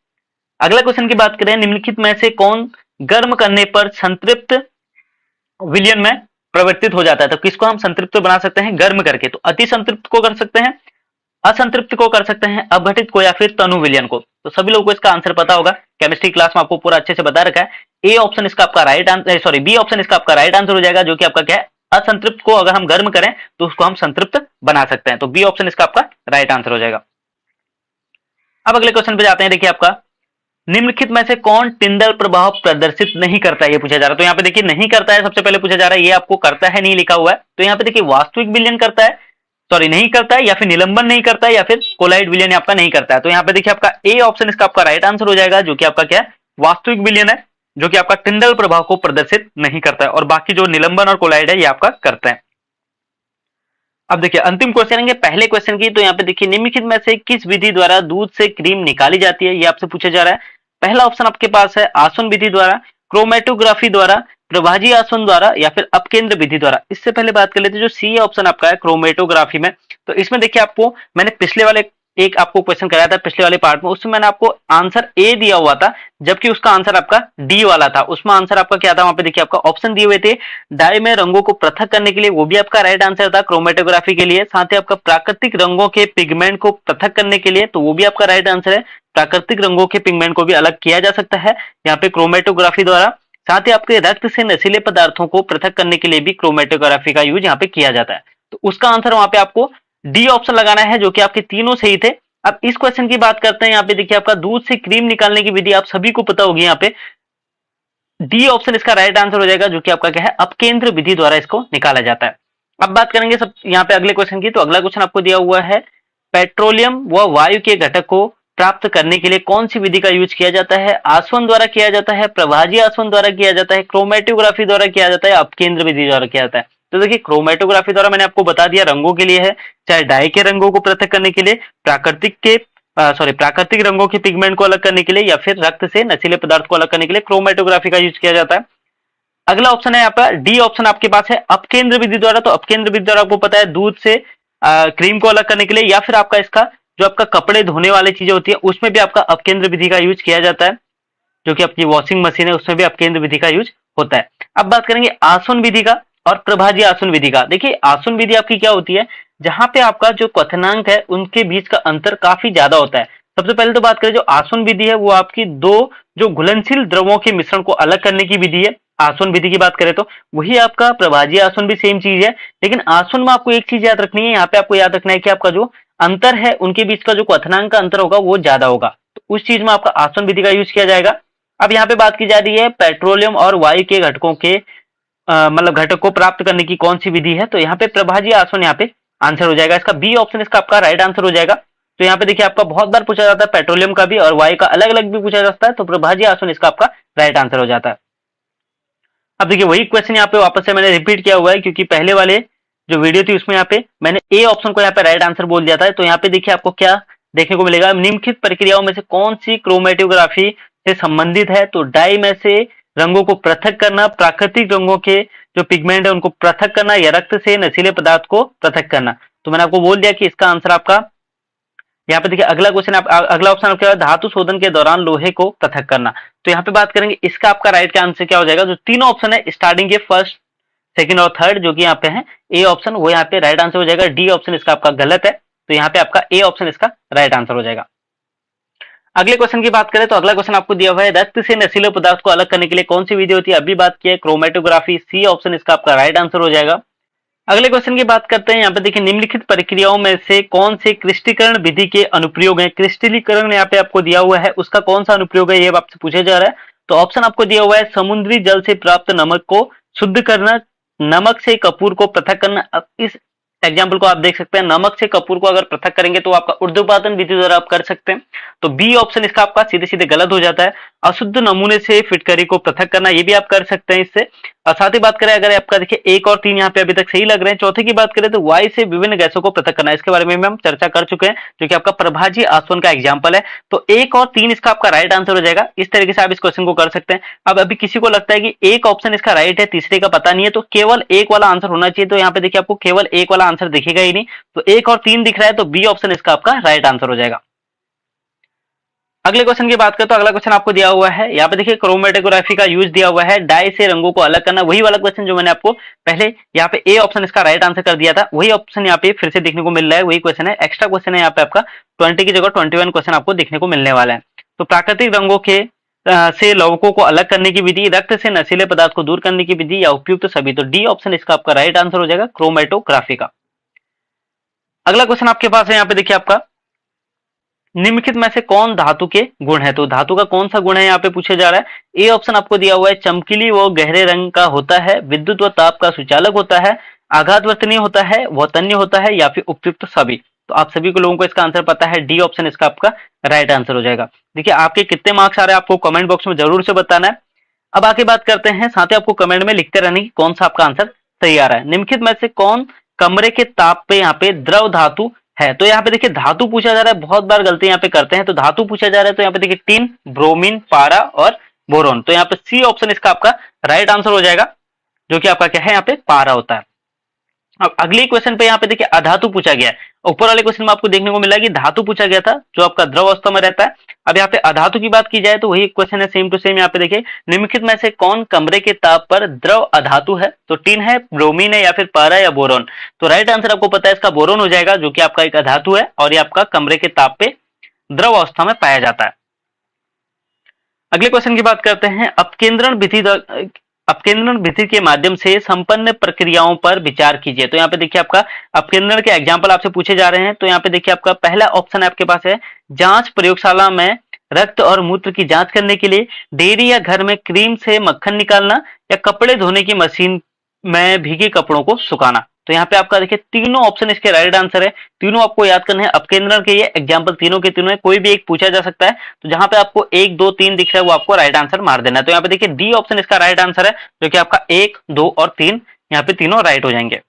अगला क्वेश्चन की बात करें, निम्नलिखित में से कौन गर्म करने पर संतृप्त विलयन में परिवर्तित हो जाता है? तो किसको हम संतृप्त बना सकते हैं गर्म करके? तो अति संतृप्त को कर सकते हैं, असंतृप्त को कर सकते हैं, अपघटित को, या फिर तनु विलयन को। तो सभी लोगों को इसका आंसर पता होगा, केमिस्ट्री क्लास में आपको पूरा अच्छे से बता रखा है। ए ऑप्शन इसका आपका right answer, sorry B option इसका आपका राइट आंसर हो जाएगा, जो कि आपका क्या है, असंतृप्त को अगर हम गर्म करें तो उसको हम संतृप्त बना सकते हैं। तो बी ऑप्शन इसका आपका राइट आंसर हो जाएगा। अब अगले क्वेश्चन पे जाते हैं। देखिए, आपका निम्नलिखित में से कौन टिंडल प्रभाव प्रदर्शित नहीं करता है ये पूछा जा रहा है। तो यहाँ पे देखिए, नहीं करता है सबसे पहले पूछा जा रहा है, ये आपको करता है नहीं लिखा हुआ है। तो यहाँ पे देखिए, वास्तविक विलयन करता है, सॉरी नहीं करता है, या फिर निलंबन नहीं करता है, या फिर कोलाइड विलयन आपका नहीं करता है। तो यहाँ पे देखिए, आपका ए ऑप्शन इसका आपका राइट आंसर हो जाएगा, जो कि आपका क्या है, वास्तविक विलयन है, जो कि आपका टिंडल प्रभाव को प्रदर्शित नहीं करता है, और बाकी जो निलंबन और कोलाइड है ये आपका करते हैं। अब देखिए, अंतिम क्वेश्चन है पहले क्वेश्चन की। तो यहाँ पे देखिए, निम्नलिखित में से किस विधि द्वारा दूध से क्रीम निकाली जाती है, ये आपसे पूछा जा रहा है। पहला ऑप्शन आपके पास है आसवन विधि द्वारा, क्रोमेटोग्राफी द्वारा, प्रभाजी आसवन द्वारा, या फिर अपकेंद्र विधि द्वारा। इससे पहले बात कर लेते हैं जो सी ऑप्शन आपका है क्रोमेटोग्राफी में। तो इसमें देखिए, आपको मैंने पिछले वाले एक आपको क्वेश्चन कराया था पिछले वाले पार्ट में, उसमें मैंने आपको आंसर ए दिया हुआ था, जबकि उसका आंसर आपका डी वाला था। उसमें आंसर आपका क्या था, वहां पे देखिए आपका ऑप्शन दिए हुए थे डाई में रंगों को पृथक करने के लिए, वो भी आपका राइट आंसर था क्रोमेटोग्राफी के लिए। साथ ही आपका प्राकृतिक रंगों के पिगमेंट को पृथक करने के लिए, तो वो भी आपका राइट आंसर है, प्राकृतिक रंगों के पिगमेंट को भी अलग किया जा सकता है यहाँ पे क्रोमेटोग्राफी द्वारा। साथ ही आपके रक्त से नशीले पदार्थों को पृथक करने के लिए भी क्रोमेटोग्राफी का यूज यहाँ पे किया जाता है। तो उसका आंसर वहां पे आपको डी ऑप्शन लगाना है, जो कि आपके तीनों सही थे। अब इस क्वेश्चन की बात करते हैं, यहाँ पे देखिए आपका दूध से क्रीम निकालने की विधि आप सभी को पता होगी। यहाँ पे डी ऑप्शन इसका राइट आंसर हो जाएगा, जो कि आपका क्या है, अपकेंद्र विधि द्वारा इसको निकाला जाता है। अब बात करेंगे सब यहाँ पे अगले क्वेश्चन की। तो अगला क्वेश्चन आपको दिया हुआ है, पेट्रोलियम व वायु के घटक को प्राप्त करने के लिए कौन सी विधि का यूज किया जाता है? आसवन द्वारा किया जाता है, प्रभाजी आसवन द्वारा किया जाता है, क्रोमेटोग्राफी द्वारा किया जाता है, अपकेंद्र विधि द्वारा किया जाता है। तो देखिए क्रोमेटोग्राफी द्वारा मैंने आपको बता दिया रंगों के लिए है, चाहे डाई के रंगों को पृथक करने के लिए, प्राकृतिक रंगों के पिगमेंट को अलग करने के लिए, या फिर रक्त से नशीले पदार्थ को अलग करने के लिए क्रोमेटोग्राफी का यूज किया जाता है। अगला ऑप्शन है यहाँ पर डी ऑप्शन आपके पास है अपकेंद्र विधि द्वारा। तो अपकेंद्र विधि द्वारा आपको पता है दूध से क्रीम को अलग करने के लिए, या फिर आपका इसका जो आपका कपड़े धोने वाली चीजें होती है उसमें भी आपका अपकेंद्र विधि का यूज किया जाता है, जो कि आपकी वॉशिंग मशीन है उसमें भी अपकेंद्र विधि का यूज होता है। अब बात करेंगे आसवन विधि का और प्रभाजी आसवन विधि का। देखिए आसवन विधि आपकी क्या होती है, जहां पे आपका जो क्वथनांक है उनके बीच का अंतर काफी ज्यादा होता है। सबसे पहले तो बात करें जो आसवन विधि है वो आपकी दो जो घुलनशील द्रवों के मिश्रण को अलग करने की विधि है। आसवन विधि की बात करें तो वही आपका प्रभाजी आसवन भी सेम चीज है, लेकिन आसवन में आपको एक चीज याद रखनी है, यहाँ पे आपको याद रखना है कि आपका जो अंतर है उनके बीच का जो क्वथनांक का अंतर होगा वो ज्यादा होगा, तो उस चीज में आपका आसवन विधि का यूज किया जाएगा। अब यहाँ पे बात की जा रही है पेट्रोलियम और वायु के घटकों के मतलब घटक को प्राप्त करने की कौन सी विधि है, तो यहाँ पे प्रभाजी आसवन यहाँ पे आंसर हो जाएगा। इसका बी ऑप्शन इसका आपका राइट आंसर हो जाएगा। तो यहाँ पे देखिए आपका बहुत बार पूछा जाता है पेट्रोलियम का भी और वायु का अलग अलग भी पूछा जाता है, तो प्रभाजी आसवन इसका आपका राइट आंसर हो जाता है। अब देखिए वही क्वेश्चन यहाँ पे वापस से मैंने रिपीट किया हुआ है, क्योंकि पहले वाले जो वीडियो थी उसमें यहाँ पे मैंने ए ऑप्शन को यहाँ पे राइट आंसर बोल दिया था। तो यहाँ पे देखिए आपको क्या देखने को मिलेगा, निम्नलिखित प्रक्रियाओं में से कौन सी क्रोमेटोग्राफी से संबंधित है? तो डाई में से रंगों को पृथक करना, प्राकृतिक रंगों के जो पिगमेंट है उनको पृथक करना, या रक्त से नशीले पदार्थ को पृथक करना। तो मैंने आपको बोल दिया कि इसका आंसर आपका यहाँ पे देखिए अगला क्वेश्चन अगला ऑप्शन आपका धातु शोधन के दौरान लोहे को पृथक करना। तो यहाँ पे बात करेंगे इसका आपका राइट का आंसर क्या हो जाएगा। जो तीनों ऑप्शन है स्टार्टिंग के फर्स्ट सेकंड और थर्ड जो कि यहाँ पे है ए ऑप्शन, वो यहाँ पे राइट आंसर हो जाएगा। डी ऑप्शन इसका आपका गलत है, तो यहाँ पे आपका ए ऑप्शन इसका राइट आंसर हो जाएगा। अगले क्वेश्चन की बात करें तो अगला क्वेश्चन आपको दिया हुआ है रक्त से नशीले पदार्थ को अलग करने के लिए कौन सी विधि होती है? अभी बात की है क्रोमेटोग्राफी, सी ऑप्शन इसका आपका राइट आंसर हो जाएगा। अगले क्वेश्चन की बात करते हैं, यहाँ पे देखिए निम्नलिखित प्रक्रियाओं में से कौन से क्रिस्टलीकरण विधि के अनुप्रयोग है? क्रिस्टलीकरण यहाँ पे आपको दिया हुआ है, उसका कौन सा अनुप्रयोग है ये आपसे पूछा जा रहा है। तो ऑप्शन आपको दिया हुआ है समुद्री जल से प्राप्त नमक को शुद्ध करना, नमक से कपूर को पृथक करना। अब इस एग्जाम्पल को आप देख सकते हैं, नमक से कपूर को अगर पृथक करेंगे तो आपका ऊर्ध्वपातन विधि द्वारा आप कर सकते हैं, तो बी ऑप्शन इसका आपका सीधे सीधे गलत हो जाता है। अशुद्ध नमूने से फिटकरी को पृथक करना, ये भी आप कर सकते हैं इससे। और साथ ही बात करें अगर आपका देखिए एक और तीन यहाँ पे अभी तक सही लग रहे हैं। चौथे की बात करें तो वायु से विभिन्न गैसों को पृथक करना, इसके बारे में हम चर्चा कर चुके हैं, जो कि आपका प्रभाजी आसवन का एग्जाम्पल है। तो एक और तीन इसका आपका राइट आंसर हो जाएगा। इस तरीके से आप इस क्वेश्चन को कर सकते हैं। अब अभी किसी को लगता है कि एक ऑप्शन इसका राइट है, तीसरे का पता नहीं है, तो केवल एक वाला आंसर होना चाहिए। तो यहाँ पे देखिए आपको केवल एक वाला आंसर दिखेगा ही नहीं, तो एक और तीन दिख रहा है, तो बी ऑप्शन इसका आपका राइट आंसर हो जाएगा। अगले क्वेश्चन की बात करें तो अगला क्वेश्चन आपको दिया हुआ है, यहाँ पे देखिए क्रोमेटोग्राफी का यूज दिया हुआ है, डाई से रंगों को अलग करना। वही वाला क्वेश्चन जो मैंने आपको पहले यहाँ पे ए ऑप्शन इसका राइट आंसर कर दिया था, वही ऑप्शन यहाँ पे फिर से देखने को मिल रहा है। वही क्वेश्चन है, एक्स्ट्रा क्वेश्चन है यहाँ पे आपका 20 की जगह 21 क्वेश्चन आपको देखने को मिलने वाला है। तो प्राकृतिक रंगों के से लवकों को अलग करने की विधि, रक्त से नशीले पदार्थ को दूर करने की विधि, या उपयुक्त सभी। तो डी ऑप्शन इसका आपका राइट आंसर हो जाएगा क्रोमेटोग्राफी का। अगला क्वेश्चन आपके पास है, यहाँ पे देखिए आपका निम्नलिखित में से कौन धातु के गुण है? तो धातु का कौन सा गुण है यहाँ पे पूछा जा रहा है। ए ऑप्शन आपको दिया हुआ है चमकीली व गहरे रंग का होता है, विद्युत व ताप का सुचालक होता है, आघातवर्तनीय होता है, व तन्य होता है, या फिर उपयुक्त सभी। तो आप सभी को लोगों को इसका आंसर पता है, डी ऑप्शन इसका आपका राइट आंसर हो जाएगा। देखिए आपके कितने मार्क्स आ रहे हैं आपको कमेंट बॉक्स में जरूर से बताना है। अब आगे बात करते हैं, साथ ही आपको कमेंट में लिखते रहने की कौन सा आपका आंसर सही आ रहा है। निम्नलिखित में से कौन कमरे के ताप पे यहाँ पे द्रव धातु है? तो यहाँ पे देखिए धातु पूछा जा रहा है, बहुत बार गलती यहाँ पे करते हैं। तो धातु पूछा जा रहा है, तो यहाँ पे देखिए टिन, ब्रोमीन, पारा और बोरोन। तो यहाँ पे सी ऑप्शन इसका आपका राइट आंसर हो जाएगा, जो कि आपका क्या है यहाँ पे पारा होता है। अब अगले क्वेश्चन पे यहाँ पे देखिए अधातु पूछा गया है। ऊपर वाले क्वेश्चन में आपको देखने को मिला कि धातु पूछा गया था जो आपका द्रव अवस्था में रहता है। अब यहाँ पे अधातु की बात की जाए तो वही क्वेश्चन है सेम टू सेम। यहाँ पे देखिए निम्नलिखित में से कौन कमरे के ताप पर द्रव अधातु है? तो टिन है, ब्रोमीन है, या फिर पारा या बोरोन। तो राइट आंसर आपको पता है इसका बोरोन हो जाएगा, जो कि आपका एक अधातु है और ये आपका कमरे के ताप पे द्रव अवस्था में पाया जाता है। अगले क्वेश्चन की बात करते हैं। अपकेंद्रण विधि के माध्यम से संपन्न प्रक्रियाओं पर विचार कीजिए। तो यहाँ पे देखिए आपका अपकेंद्रण के एग्जाम्पल आपसे पूछे जा रहे हैं। तो यहाँ पे देखिए आपका पहला ऑप्शन है आपके पास है जांच प्रयोगशाला में रक्त और मूत्र की जांच करने के लिए, डेयरी या घर में क्रीम से मक्खन निकालना, या कपड़े धोने की मशीन में भीगे कपड़ों को सुखाना। तो यहाँ पे आपका देखिए तीनों ऑप्शन इसके राइट आंसर है। तीनों आपको याद करने हैं। अपकेंद्रण के ये एग्जाम्पल तीनों के तीनों है, कोई भी एक पूछा जा सकता है। तो जहां पे आपको 1 2 3 दिख रहा है वो आपको राइट आंसर मार देना है। तो यहाँ पे देखिए डी ऑप्शन इसका राइट आंसर है, जो कि आपका 1 2 और 3 यहाँ पे तीनों राइट हो जाएंगे।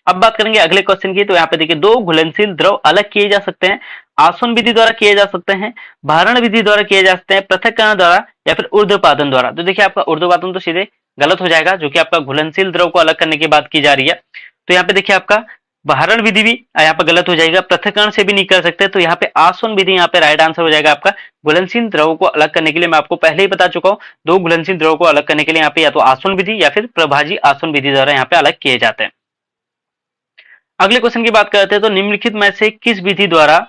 अब बात करेंगे अगले क्वेश्चन की। तो यहाँ पे देखिए दो घुलनशील द्रव अलग किए जा सकते हैं। आसवन विधि द्वारा किए जा सकते हैं, भारण विधि द्वारा किए जा सकते हैं, पृथक्करण द्वारा, या फिर ऊर्ध्वपातन द्वारा। तो देखिए आपका ऊर्ध्वपातन तो सीधे गलत हो जाएगा, जो कि आपका घुलनशील द्रव को अलग करने की बात की जा रही है। तो यहाँ पे देखिए आपका भारण विधि भी यहाँ पे गलत हो जाएगा, पृथक्करण से भी नहीं कर सकते। तो यहाँ पे आसवन विधि यहाँ पे राइट आंसर हो जाएगा आपका। घुलनशील द्रव को अलग करने के लिए मैं आपको पहले ही बता चुका हूँ, दो घुलनशील द्रव को अलग करने के लिए यहाँ पे या तो आसवन विधि या फिर प्रभाजी आसवन विधि द्वारा यहाँ पे अलग किए जाते हैं। अगले क्वेश्चन की बात करते हैं। तो निम्नलिखित में से किस विधि द्वारा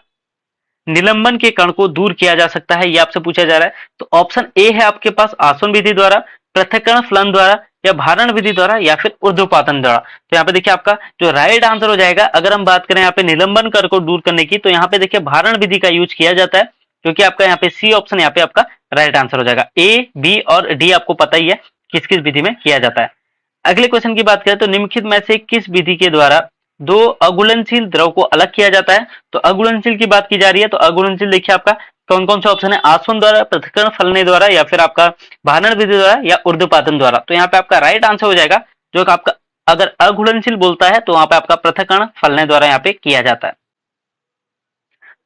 निलंबन के कण को दूर किया जा सकता है, ये आपसे पूछा जा रहा है। तो ऑप्शन ए है आपके पास आसवन विधि द्वारा, पृथक्करण फलन द्वारा, या भारण विधि द्वारा, या फिर ऊर्ध्वपातन द्वारा। तो यहाँ पे देखिए आपका जो राइट आंसर हो जाएगा, अगर हम बात करें यहाँ पे निलंबन कण को दूर करने की, तो यहाँ पे देखिए भारण विधि का यूज किया जाता है, जो कि आपका यहाँ पे सी ऑप्शन यहाँ पे आपका राइट आंसर हो जाएगा। ए बी और डी आपको पता ही है किस किस विधि में किया जाता है। अगले क्वेश्चन की बात करें तो निम्नलिखित में से किस विधि के द्वारा दो अघुलनशील द्रव को अलग किया जाता है? तो अघुलनशील की बात की जा रही है। तो अघुलनशील देखिए आपका कौन कौन सा ऑप्शन है, आसवन द्वारा, पृथक्करण फलने द्वारा, या फिर आपका भारण विधि द्वारा, या ऊर्ध्वपातन द्वारा। तो यहाँ पे आपका राइट आंसर हो जाएगा, जो कि आपका अगर अघुलनशील बोलता है तो वहां पे आपका पृथक्करण फलने द्वारा यहाँ पे किया जाता है।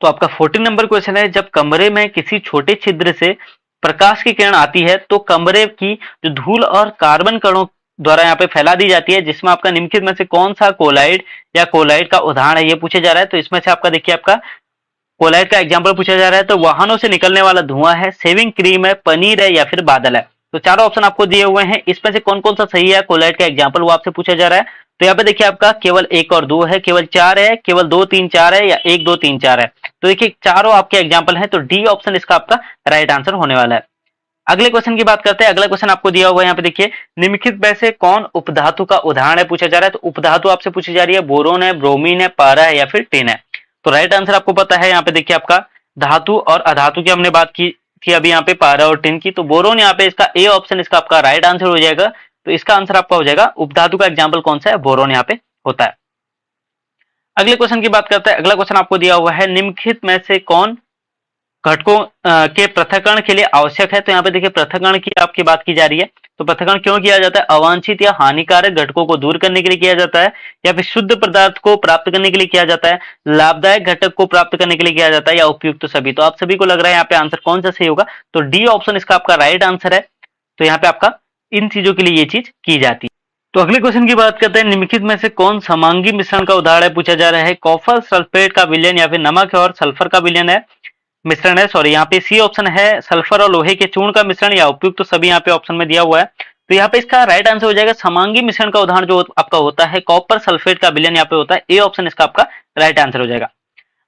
तो आपका 14 नंबर क्वेश्चन है, जब कमरे में किसी छोटे छिद्र से प्रकाश की किरण आती है तो कमरे की जो धूल और कार्बन कणों द्वारा यहाँ पे फैला दी जाती है, जिसमें आपका निम्नलिखित में से कौन सा कोलाइड या कोलाइड का उदाहरण है, ये पूछे जा रहा है। तो इसमें से आपका देखिए आपका कोलाइड का एग्जाम्पल पूछा जा रहा है। तो वाहनों से निकलने वाला धुआं है, सेविंग क्रीम है, पनीर है, या फिर बादल है। तो चारों ऑप्शन आपको दिए हुए हैं, इसमें से कौन कौन सा सही है कोलाइड का एग्जाम्पल, वो आपसे पूछा जा रहा है। तो यहाँ पे देखिए आपका केवल 1 और 2 है, केवल 4 है, केवल 2 3 4 है, या 1 2 3 4 है। तो देखिए चारों आपके एग्जाम्पल हैं, तो डी ऑप्शन इसका आपका राइट आंसर होने वाला है। अगले क्वेश्चन की बात करते हैं। अगला क्वेश्चन आपको दिया हुआ है यहाँ पे देखिए, निम्नलिखित में से कौन उपधातु का उदाहरण है पूछा जा रहा है। तो उपधातु आपसे पूछी जा रही है, बोरोन है, ब्रोमीन है, पारा है, या फिर टिन है। तो राइट आंसर आपको पता है। यहाँ पे देखिए आपका धातु और अधातु की हमने बात की थी अभी यहाँ पे पारा और टिन की। तो बोरोन यहाँ पे इसका ए ऑप्शन इसका आपका राइट आंसर हो जाएगा। तो इसका आंसर आपका हो जाएगा, उपधातु का एग्जाम्पल कौन सा है, बोरोन यहाँ पे होता है। अगले क्वेश्चन की बात करते हैं। अगला क्वेश्चन आपको दिया हुआ है, निम्नलिखित में से कौन घटकों के पृथक्करण के लिए आवश्यक है। तो यहाँ पे देखिए पृथक्करण की आपकी बात की जा रही है। तो पृथक्करण क्यों किया जाता है? अवांछित या हानिकारक घटकों को दूर करने के लिए किया जाता है, या फिर शुद्ध पदार्थ को प्राप्त करने के लिए किया जाता है, लाभदायक घटक को प्राप्त करने के लिए किया जाता है, या उपयुक्त तो सभी। तो आप सभी को लग रहा है यहाँ पे आंसर कौन सा सही होगा? तो डी ऑप्शन इसका आपका राइट आंसर है। तो यहाँ पे आपका इन चीजों के लिए ये चीज की जाती है। तो अगले क्वेश्चन की बात करते हैं, निम्नलिखित में से कौन समांगी मिश्रण का उदाहरण है पूछा जा रहा है। कॉपर सल्फेट का विलयन, या फिर नमक और सल्फर का विलयन है, मिश्रण है, सॉरी यहाँ पे सी ऑप्शन है, सल्फर और लोहे के चूर्ण का मिश्रण, या उपयुक्त तो सभी यहाँ पे ऑप्शन में दिया हुआ है। तो यहाँ पे इसका राइट आंसर हो जाएगा, समांगी मिश्रण का उदाहरण जो आपका होता है कॉपर सल्फेट का विलयन यहाँ पे होता है। ए ऑप्शन इसका आपका राइट आंसर हो जाएगा।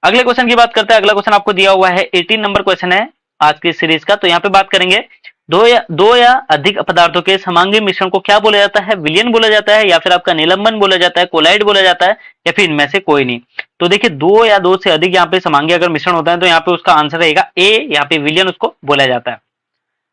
अगले क्वेश्चन की बात करते हैं। अगला क्वेश्चन आपको दिया हुआ है, 18 नंबर क्वेश्चन है आज की सीरीज का। तो यहाँ पे बात करेंगे, दो या अधिक पदार्थों के समांगी मिश्रण को क्या बोला जाता है? विलयन बोला जाता है, या फिर आपका निलंबन बोला जाता है, कोलाइड बोला जाता है, या फिर इनमें से कोई नहीं। तो देखिए दो या दो से अधिक यहाँ पे समांगी अगर मिश्रण होता है तो यहाँ पे उसका आंसर रहेगा ए, यहाँ पे विलयन उसको बोला जाता है।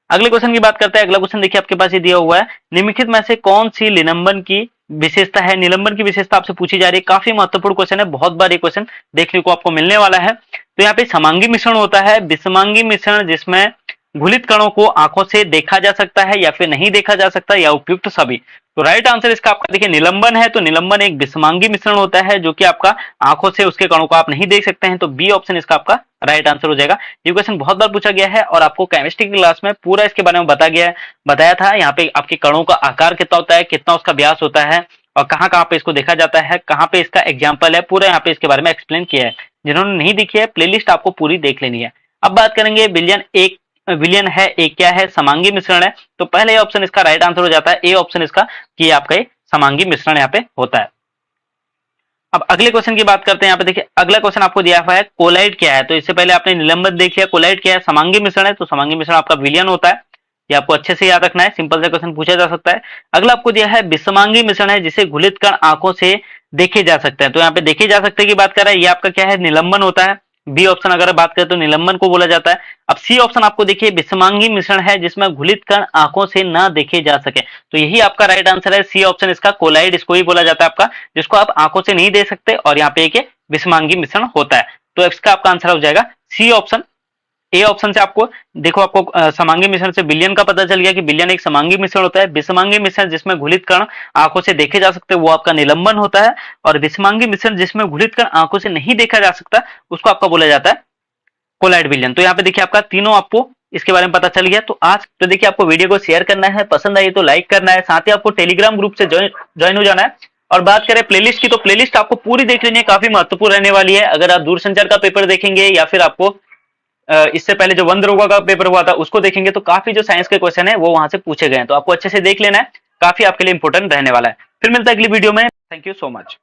अगले क्वेश्चन की बात करते हैं। अगला क्वेश्चन देखिए आपके पास ये दिया हुआ है, निम्नलिखित में से कौन सी निलंबन की विशेषता है? निलंबन की विशेषता आपसे पूछी जा रही है, काफी महत्वपूर्ण क्वेश्चन है, बहुत बार ये क्वेश्चन देखने को आपको मिलने वाला है। तो यहाँ पे समांगी मिश्रण होता है, विषमांगी मिश्रण जिसमें घुलित कणों को आंखों से देखा जा सकता है या फिर नहीं देखा जा सकता, या उपयुक्त सभी। तो राइट आंसर इसका आपका देखिए निलंबन है। तो निलंबन एक विषमांगी मिश्रण होता है जो कि आपका आंखों से उसके कणों को आप नहीं देख सकते हैं। तो बी ऑप्शन इसका आपका राइट आंसर हो जाएगा। ये क्वेश्चन बहुत बार पूछा गया है और आपको केमिस्ट्री की क्लास में पूरा इसके बारे में बताया था। यहाँ पे आपके कणों का आकार कितना होता है, कितना उसका व्यास होता है, और कहाँ कहाँ पे इसको देखा जाता है, कहाँ पे इसका एग्जाम्पल है, पूरा यहाँ पे इसके बारे में एक्सप्लेन किया है। जिन्होंने नहीं देखी है प्लेलिस्ट आपको पूरी देख लेनी है। अब बात करेंगे विलियन है एक क्या है, समांगी मिश्रण है। तो पहले ऑप्शन इसका राइट आंसर हो जाता है, ए ऑप्शन इसका कि आपका समांगी मिश्रण यहाँ पे होता है। अब अगले क्वेश्चन की बात करते हैं। यहाँ पे देखिए अगला क्वेश्चन आपको दिया हुआ है कोलाइड क्या है। तो इससे पहले आपने निलंबन देख लिया, कोलाइड क्या है, समांगी मिश्रण है। तो समांगी मिश्रण आपका विलियन होता है, ये आपको अच्छे से याद रखना है, सिंपल सा क्वेश्चन पूछा जा सकता है। अगला आपको दिया है विषमांगी मिश्रण है, जिसे घुलित कण आंखों से देखे जा सकते हैं। तो यहाँ पे देखे जा सकते हैं की बात कर रहा है, ये आपका क्या है, निलंबन होता है। बी ऑप्शन अगर बात करें तो निलंबन को बोला जाता है। अब सी ऑप्शन आपको देखिए विषमांगी मिश्रण है, जिसमें घुलित कण आंखों से ना देखे जा सके। तो यही आपका राइट आंसर है, सी ऑप्शन इसका कोलाइड, इसको ही बोला जाता है आपका, जिसको आप आंखों से नहीं देख सकते और यहाँ पे एक विषमांगी मिश्रण होता है। तो इसका आपका आंसर हो जाएगा सी ऑप्शन। ए ऑप्शन से आपको देखो, आपको समांगी मिश्रण से विलियन का पता चल गया कि विलियन एक समांगी मिश्रण होता है। विषमांगी मिश्रण जिसमें घुलित कण आंखों से देखे जा सकते हैं वो आपका निलंबन होता है, और विषमांगी मिश्रण जिसमें घुलित कण आंखों से नहीं देखा जा सकता उसको आपका बोला जाता है कोलाइड विलियन। तो यहाँ पे देखिए आपका तीनों आपको इसके बारे में पता चल गया। तो आज तो देखिए आपको वीडियो को शेयर करना है, पसंद आई तो लाइक करना है, साथ ही आपको टेलीग्राम ग्रुप से ज्वाइन हो जाना है। और बात करें प्लेलिस्ट की, तो प्लेलिस्ट आपको पूरी देख लेनी है, काफी महत्वपूर्ण रहने वाली है। अगर आप दूरसंचार का पेपर देखेंगे या फिर आपको इससे पहले जो वंदरोगा का पेपर हुआ था उसको देखेंगे, तो काफी जो साइंस के क्वेश्चन है वो वहां से पूछे गए हैं। तो आपको अच्छे से देख लेना है, काफी आपके लिए इंपॉर्टेंट रहने वाला है। फिर मिलता है अगली वीडियो में। Thank you so much.